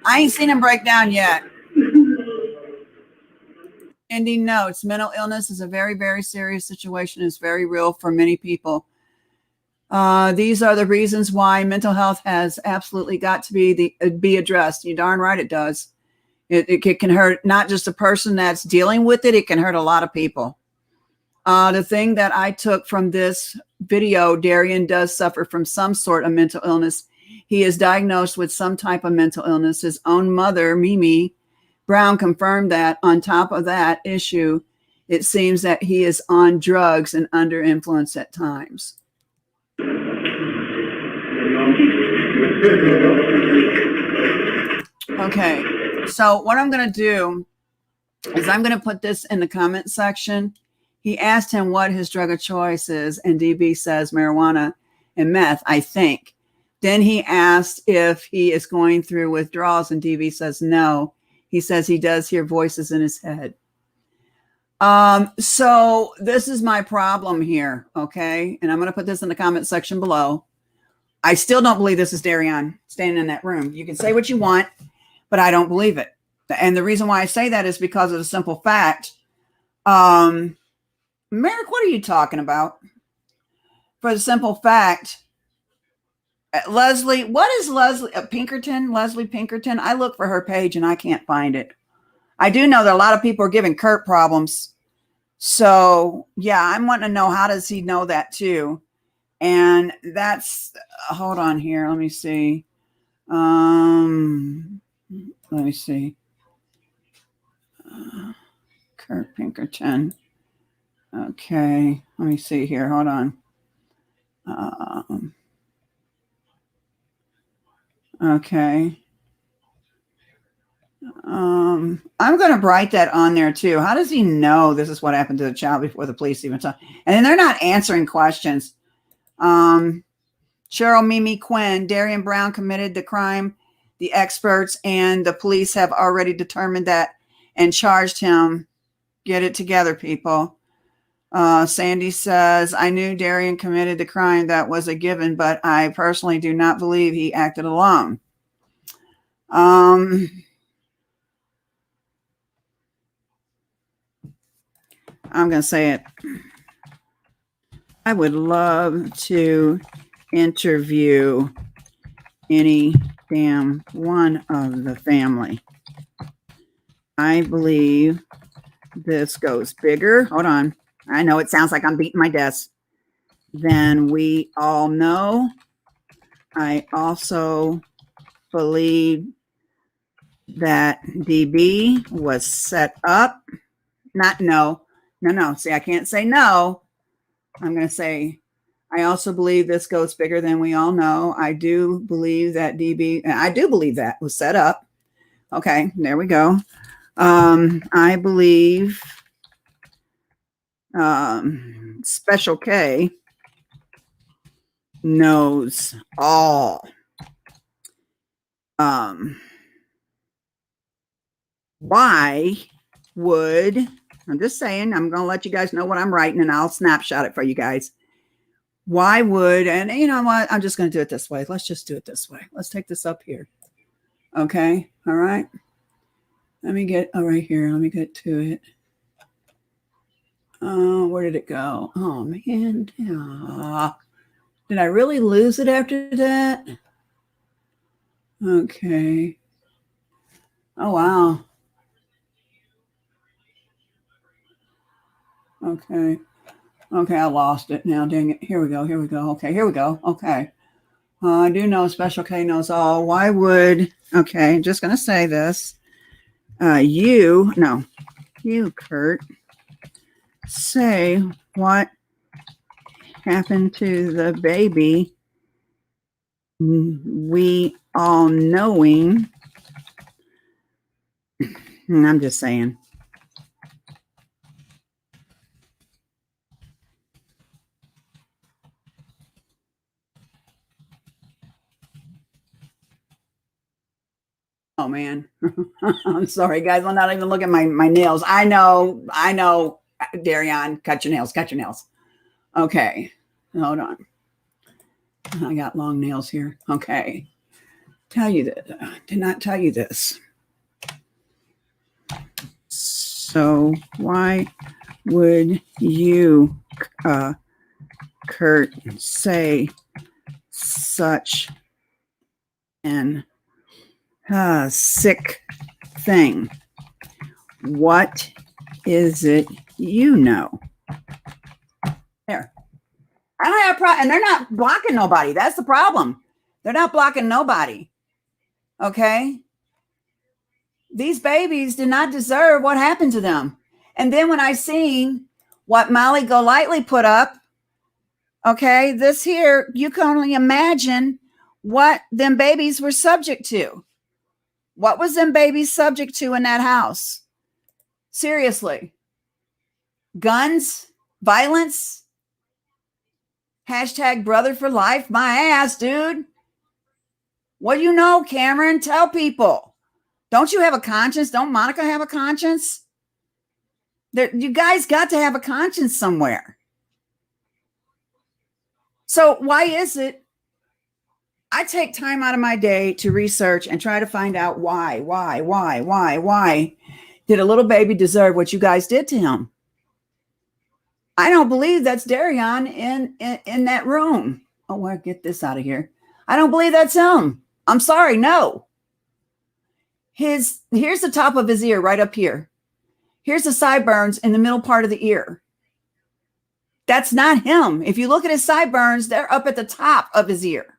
Speaker 2: I ain't seen him break down yet. Ending notes. Mental illness is a very, very serious situation. It's very real for many people. These are the reasons why mental health has absolutely got to be addressed. You darn right it does. It can hurt not just the person that's dealing with it. It can hurt a lot of people. The thing that I took from this video, Darian does suffer from some sort of mental illness. He is diagnosed with some type of mental illness. His own mother, Mimi Brown, confirmed that. On top of that issue, it seems that he is on drugs and under influence at times. Okay, so what I'm going to do is I'm going to put this in the comment section. He asked him what his drug of choice is, and DB says marijuana and meth, I think. Then he asked if he is going through withdrawals, and DB says no. He says he does hear voices in his head. So this is my problem here, okay? And I'm going to put this in the comment section below. I still don't believe this is Darian standing in that room. You can say what you want, but I don't believe it. And the reason why I say that is because of the simple fact. Merrick, what are you talking about? For the simple fact, Leslie, what is Leslie Pinkerton? Leslie Pinkerton? I look for her page and I can't find it. I do know that a lot of people are giving Kurt problems. So yeah, I'm wanting to know, how does he know that too? And that's, hold on here. Let me see. Kurt Pinkerton. Okay. Let me see here. Hold on. Okay. I'm going to write that on there too. How does he know this is what happened to the child before the police even saw? And then they're not answering questions. Cheryl Mimi Quinn, Darian Brown committed the crime the experts and the police have already determined that and charged him. Get it together, people. Sandy says, I knew Darian committed the crime. That was a given, but I personally do not believe he acted alone. I'm going to say it. I would love to interview any damn one of the family. I believe this goes bigger. Hold on. I know it sounds like I'm beating my desk. Then we all know. I also believe that DB was set up. Not no. No. See, I can't say no. I'm going to say, I also believe this goes bigger than we all know. I do believe that I do believe that was set up. Okay, there we go. I believe Special K knows all. Why would, I'm just saying, I'm going to let you guys know what I'm writing and I'll snapshot it for you guys. Why would, and you know what, I'm just going to do it this way. Let's just do it this way. Let's take this up here. Okay, all right. Let me get right here. Let me get to it. Where did it go? Oh, man. Did I really lose it after that? Okay. Oh, wow. Okay. Okay, I lost it now. Dang it. Here we go. Okay, here we go. Okay. I do know Special K knows all. Why would, okay, I'm just going to say this. You, Kurt, say what happened to the baby, we all knowing. I'm just saying. Oh, man. I'm sorry, guys. I'm not even looking at my nails. I know. Darian, cut your nails. Okay. Hold on. I got long nails here. Okay. Tell you that. Did not tell you this. So why would you, Kurt, say such an sick thing? What is it you know? There. I don't have a problem. And they're not blocking nobody. That's the problem. They're not blocking nobody. Okay? These babies did not deserve what happened to them. And then when I seen what Molly Golightly put up, okay, this here, you can only imagine what them babies were subject to. What was them babies subject to in that house? Seriously. Guns, violence, hashtag brother for life, my ass, dude. What do you know, Cameron? Tell people. Don't you have a conscience? Don't Monica have a conscience? You guys got to have a conscience somewhere. So why is it I take time out of my day to research and try to find out why did a little baby deserve what you guys did to him? I don't believe that's Darian in that room. Oh, well, get this out of here. I don't believe that's him. I'm sorry. No. Here's the top of his ear right up here. Here's the sideburns in the middle part of the ear. That's not him. If you look at his sideburns, they're up at the top of his ear,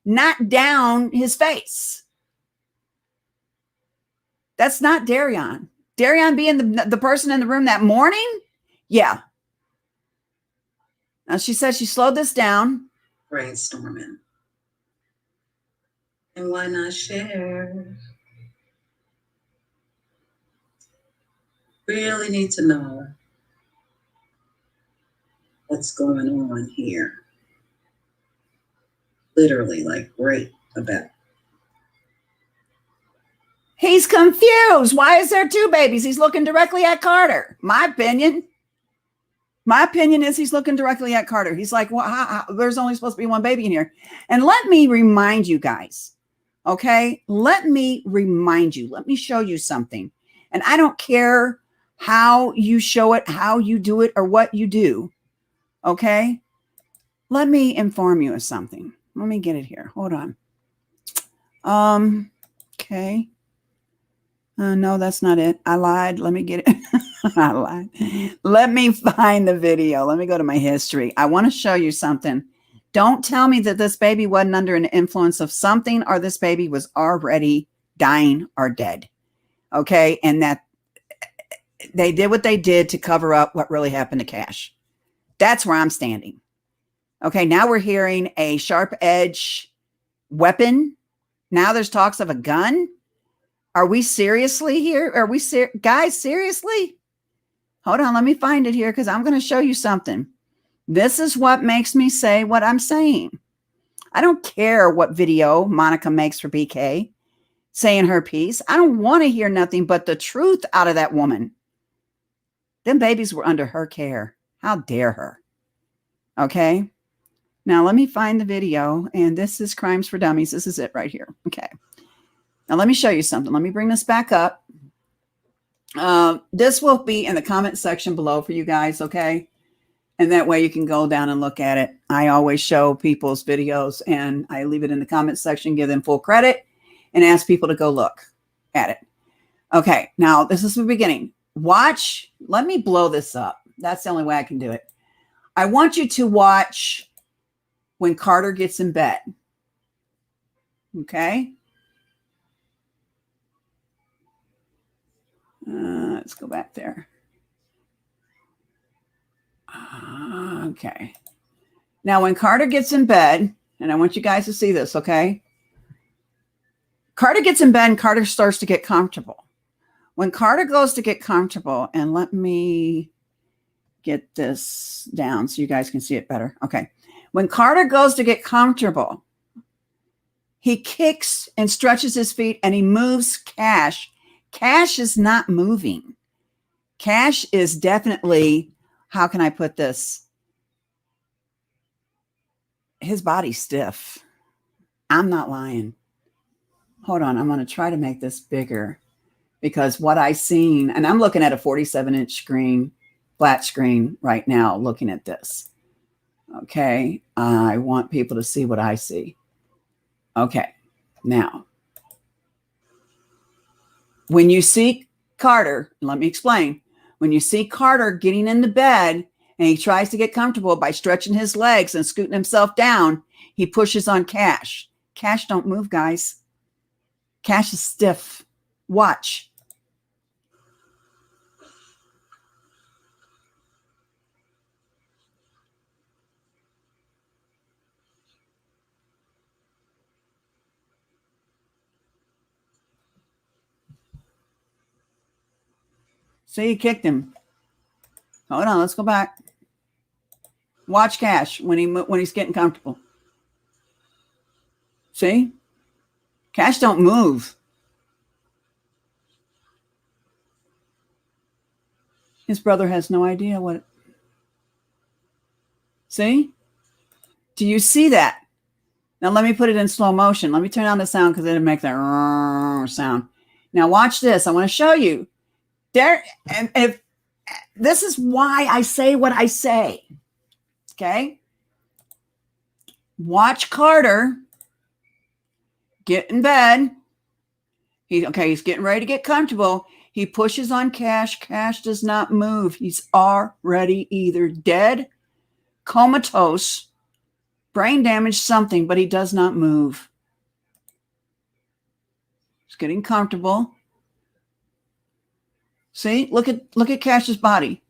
Speaker 2: not down his face. That's not Darian. Darian being the person in the room that morning? Yeah. Now she said she slowed this down.
Speaker 8: Brainstorming. And why not share? Really need to know what's going on here. Literally, like right about.
Speaker 2: He's confused. Why is there two babies? He's looking directly at Carter. My opinion is he's looking directly at Carter. He's like, well, there's only supposed to be one baby in here. And let me remind you guys, okay? Let me remind you. Let me show you something. And I don't care how you show it, how you do it, or what you do, okay? Let me inform you of something. Let me get it here. Hold on. Okay. No, that's not it. I lied. Let me get it. I lied. Let me find the video. Let me go to my history. I want to show you something. Don't tell me that this baby wasn't under an influence of something or this baby was already dying or dead. Okay. And that they did what they did to cover up what really happened to Cash. That's where I'm standing. Okay. Now we're hearing a sharp edge weapon. Now there's talks of a gun. Are we seriously here? Are we guys, seriously? Hold on, let me find it here because I'm going to show you something. This is what makes me say what I'm saying. I don't care what video Monica makes for BK saying her piece. I don't want to hear nothing but the truth out of that woman. Them babies were under her care. How dare her? Okay. Now let me find the video. And this is Crimes for Dummies. This is it right here. Okay. Now, let me show you something. Let me bring this back up. This will be in the comment section below for you guys, okay? And that way you can go down and look at it. I always show people's videos, and I leave it in the comment section, give them full credit, and ask people to go look at it. Okay, now this is the beginning. Watch. Let me blow this up. That's the only way I can do it. I want you to watch when Carter gets in bed. Okay? Let's go back there. Okay. Now, when Carter gets in bed, and I want you guys to see this, okay? Carter gets in bed and Carter starts to get comfortable. When Carter goes to get comfortable, and let me get this down so you guys can see it better. Okay. When Carter goes to get comfortable, he kicks and stretches his feet and he moves Cash. Cash is not moving. Cash is definitely, how can I put this? His body's stiff. I'm not lying. Hold on. I'm going to try to make this bigger because what I seen, and I'm looking at a 47-inch screen, flat screen right now, looking at this. Okay. I want people to see what I see. Okay. Now, when you see Carter, let me explain. When you see Carter getting into bed and he tries to get comfortable by stretching his legs and scooting himself down, he pushes on Cash. Cash don't move, guys. Cash is stiff. Watch. See, he kicked him. Hold on, let's go back. Watch Cash when he's getting comfortable. See? Cash don't move. His brother has no idea what. See? Do you see that? Now let me put it in slow motion. Let me turn on the sound because it'll make that sound. Now watch this. I want to show you. There, and if this is why I say what I say. Okay? Watch Carter get in bed. He's getting ready to get comfortable. He pushes on Cash. Cash does not move. He's already either dead, comatose, brain damage, something, but he does not move. He's getting comfortable. See, look at Cash's body.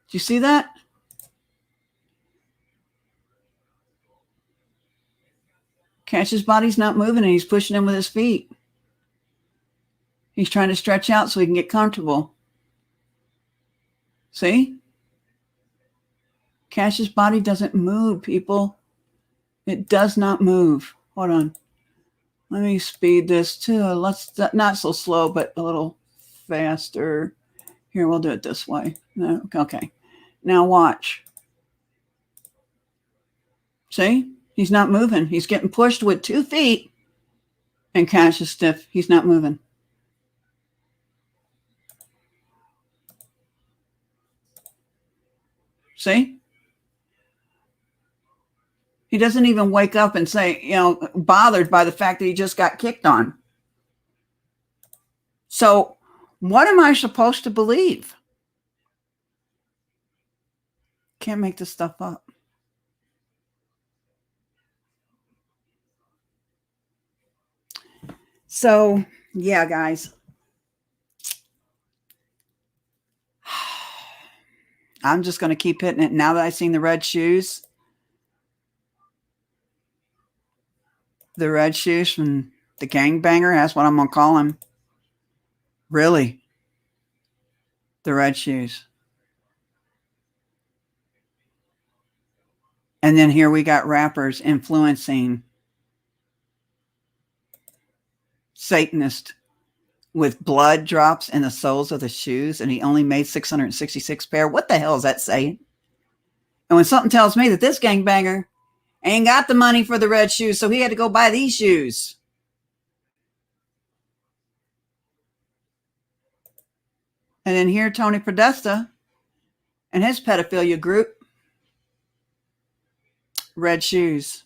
Speaker 2: Do you see that? Cash's body's not moving and he's pushing him with his feet. He's trying to stretch out so he can get comfortable. See? Cash's body doesn't move, people. It does not move. Hold on. Let me speed this too. Let's not so slow, but a little faster. Here, we'll do it this way. Okay. Now watch. See? He's not moving. He's getting pushed with 2 feet, and Cash is stiff. He's not moving. See? He doesn't even wake up and say, bothered by the fact that he just got kicked on. So what am I supposed to believe? Can't make this stuff up. So, yeah, guys. I'm just going to keep hitting it. Now that I've seen the red shoes from the gangbanger, that's what I'm going to call him. Really? The red shoes. And then here we got rappers influencing Satanist with blood drops in the soles of the shoes, and he only made 666 pair. What the hell is that saying? And when something tells me that this gangbanger ain't got the money for the red shoes, so he had to go buy these shoes. And then here, Tony Podesta and his pedophilia group, red shoes.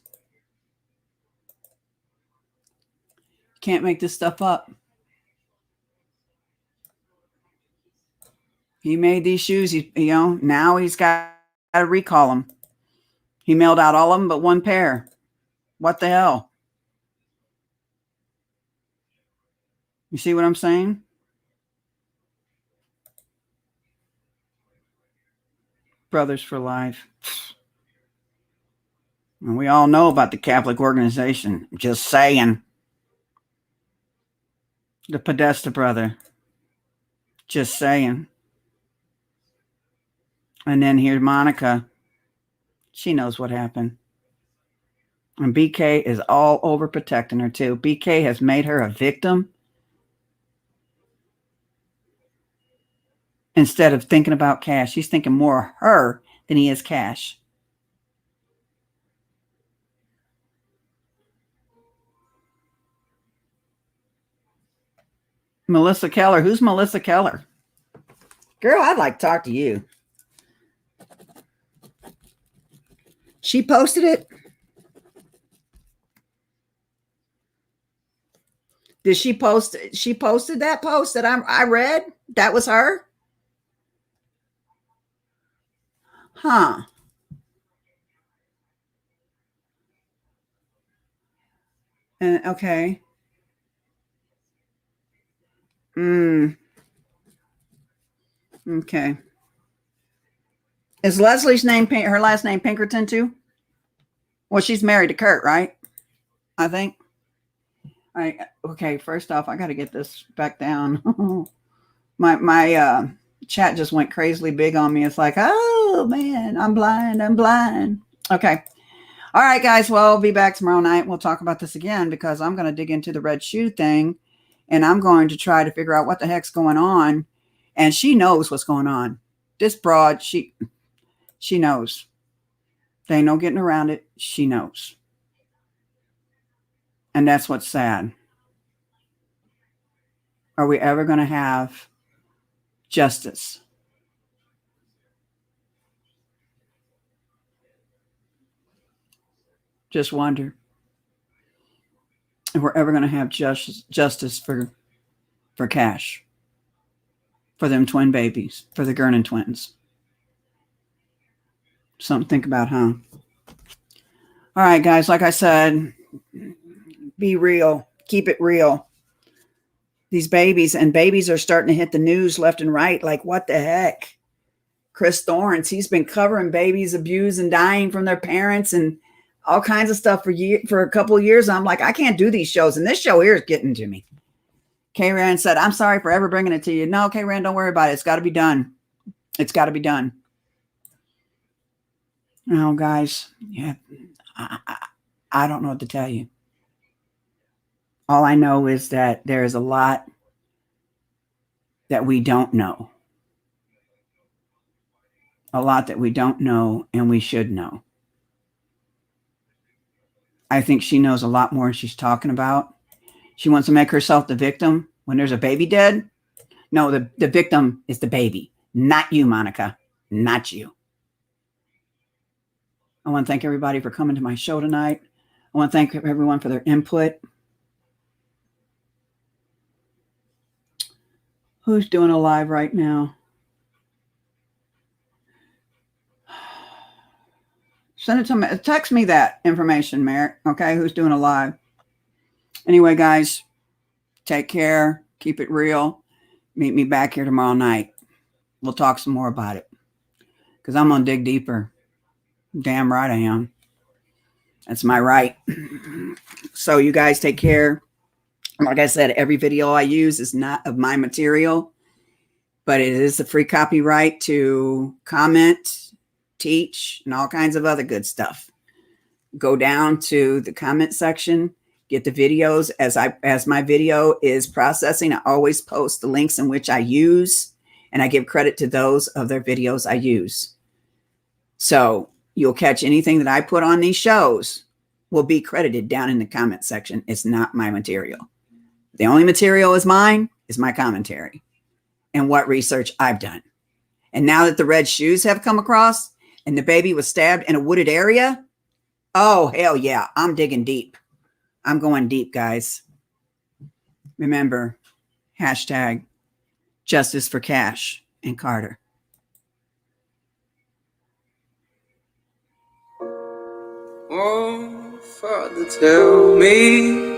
Speaker 2: Can't make this stuff up. He made these shoes, now he's got to recall them. He mailed out all of them but 1 pair. What the hell? You see what I'm saying? Brothers for Life. And we all know about the Catholic organization. Just saying. The Podesta brother. Just saying. And then here's Monica. She knows what happened. And BK is all over protecting her too. BK has made her a victim instead of thinking about Cash. He's thinking more of her than he is Cash. Melissa Keller. Who's Melissa Keller? Girl, I'd like to talk to you. She posted it. Did she post? She posted that post that I read. That was her. Huh. And okay. Okay. Is Leslie's name her last name Pinkerton too? Well, she's married to Kurt, right? I think. Okay, first off, I got to get this back down. my chat just went crazily big on me. It's like, oh man, I'm blind. Okay. All right, guys. Well, I'll be back tomorrow night. We'll talk about this again because I'm going to dig into the red shoe thing and I'm going to try to figure out what the heck's going on. And she knows what's going on. This broad, she knows. There ain't no getting around it. She knows. And that's what's sad. Are we ever going to have justice? Just wonder if we're ever going to have justice for Cash, for them twin babies, for the Gernon twins. Something to think about, huh? All right, guys, like I said, be real. Keep it real. These babies are starting to hit the news left and right. Like, what the heck? Chris Thorns, he's been covering babies abused and dying from their parents and all kinds of stuff for a couple of years. I'm like, I can't do these shows. And this show here is getting to me. K-Ran said, I'm sorry for ever bringing it to you. No, K-Ran, don't worry about it. It's got to be done. It's got to be done. Oh, guys. Yeah. I don't know what to tell you. All I know is that there is a lot that we don't know. A lot that we don't know and we should know. I think she knows a lot more than she's talking about. She wants to make herself the victim when there's a baby dead. No, the victim is the baby, not you, Monica, not you. I want to thank everybody for coming to my show tonight. I want to thank everyone for their input. Who's doing a live right now? Send it to me. Text me that information, Merrick. Okay, who's doing a live? Anyway, guys, take care. Keep it real. Meet me back here tomorrow night. We'll talk some more about it. Because I'm going to dig deeper. Damn right I am. That's my right. So you guys take care. Like I said, every video I use is not of my material, but it is a free copyright to comment, teach, and all kinds of other good stuff. Go down to the comment section, get the videos. As my video is processing, I always post the links in which I use, and I give credit to those of their videos I use. So you'll catch anything that I put on these shows will be credited down in the comment section. It's not my material. The only material is mine, is my commentary and what research I've done. And now that the red shoes have come across and the baby was stabbed in a wooded area, oh, hell yeah, I'm digging deep. I'm going deep, guys. Remember, hashtag justice for Cash and Carter.
Speaker 1: Oh, Father, tell me,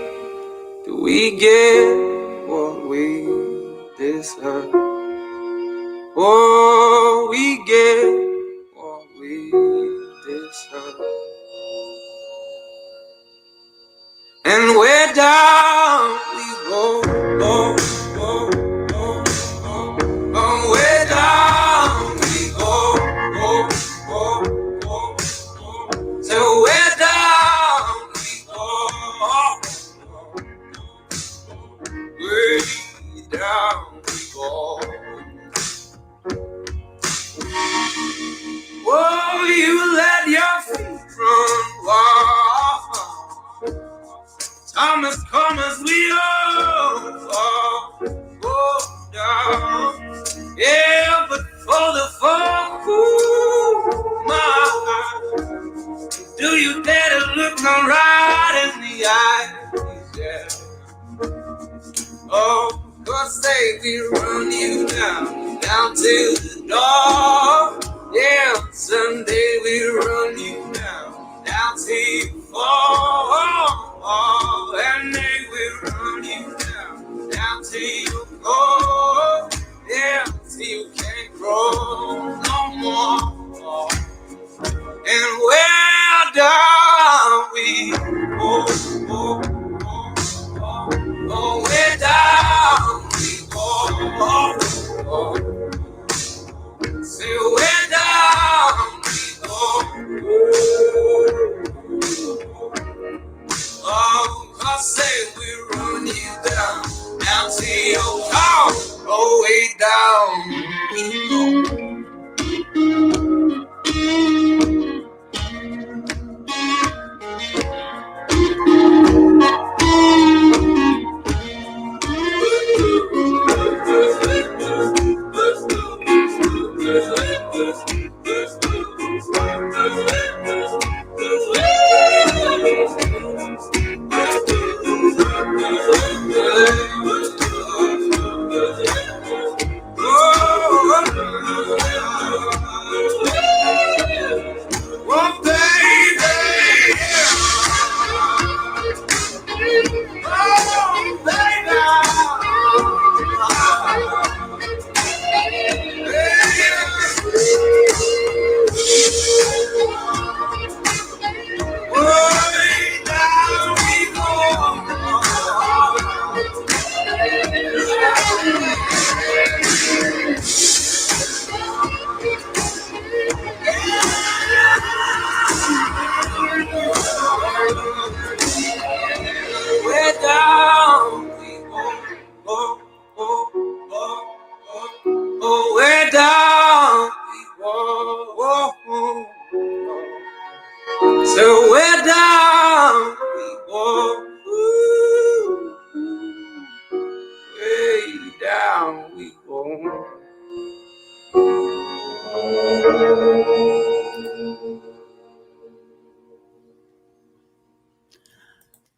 Speaker 1: do we get what we deserve? Oh, we get what we deserve. And where down we go, oh, oh, oh, oh, oh, where down we go, oh, oh, oh, oh. So where down we go, way down we go. Oh, you let your feet run wild. Thomas, come as we all go down. Yeah, but for the fall, ooh, my heart, do you dare to look me right in the eyes? Yeah. Oh, 'cause say we run you down to the door. Yeah, someday we run you down till you fall. And they will run you down till you go. Yeah, till you can't grow no more. And where down we go, oh, oh, oh, oh, where down we go, oh, say where down we go, oh, 'cause say we run you down to your car, oh, way down we go. down we go.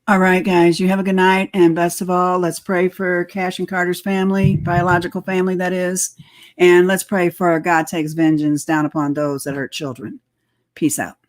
Speaker 2: All right, guys, you have a good night. And best of all, let's pray for Cash and Carter's family, biological family, that is. And let's pray for God takes vengeance down upon those that hurt children. Peace out.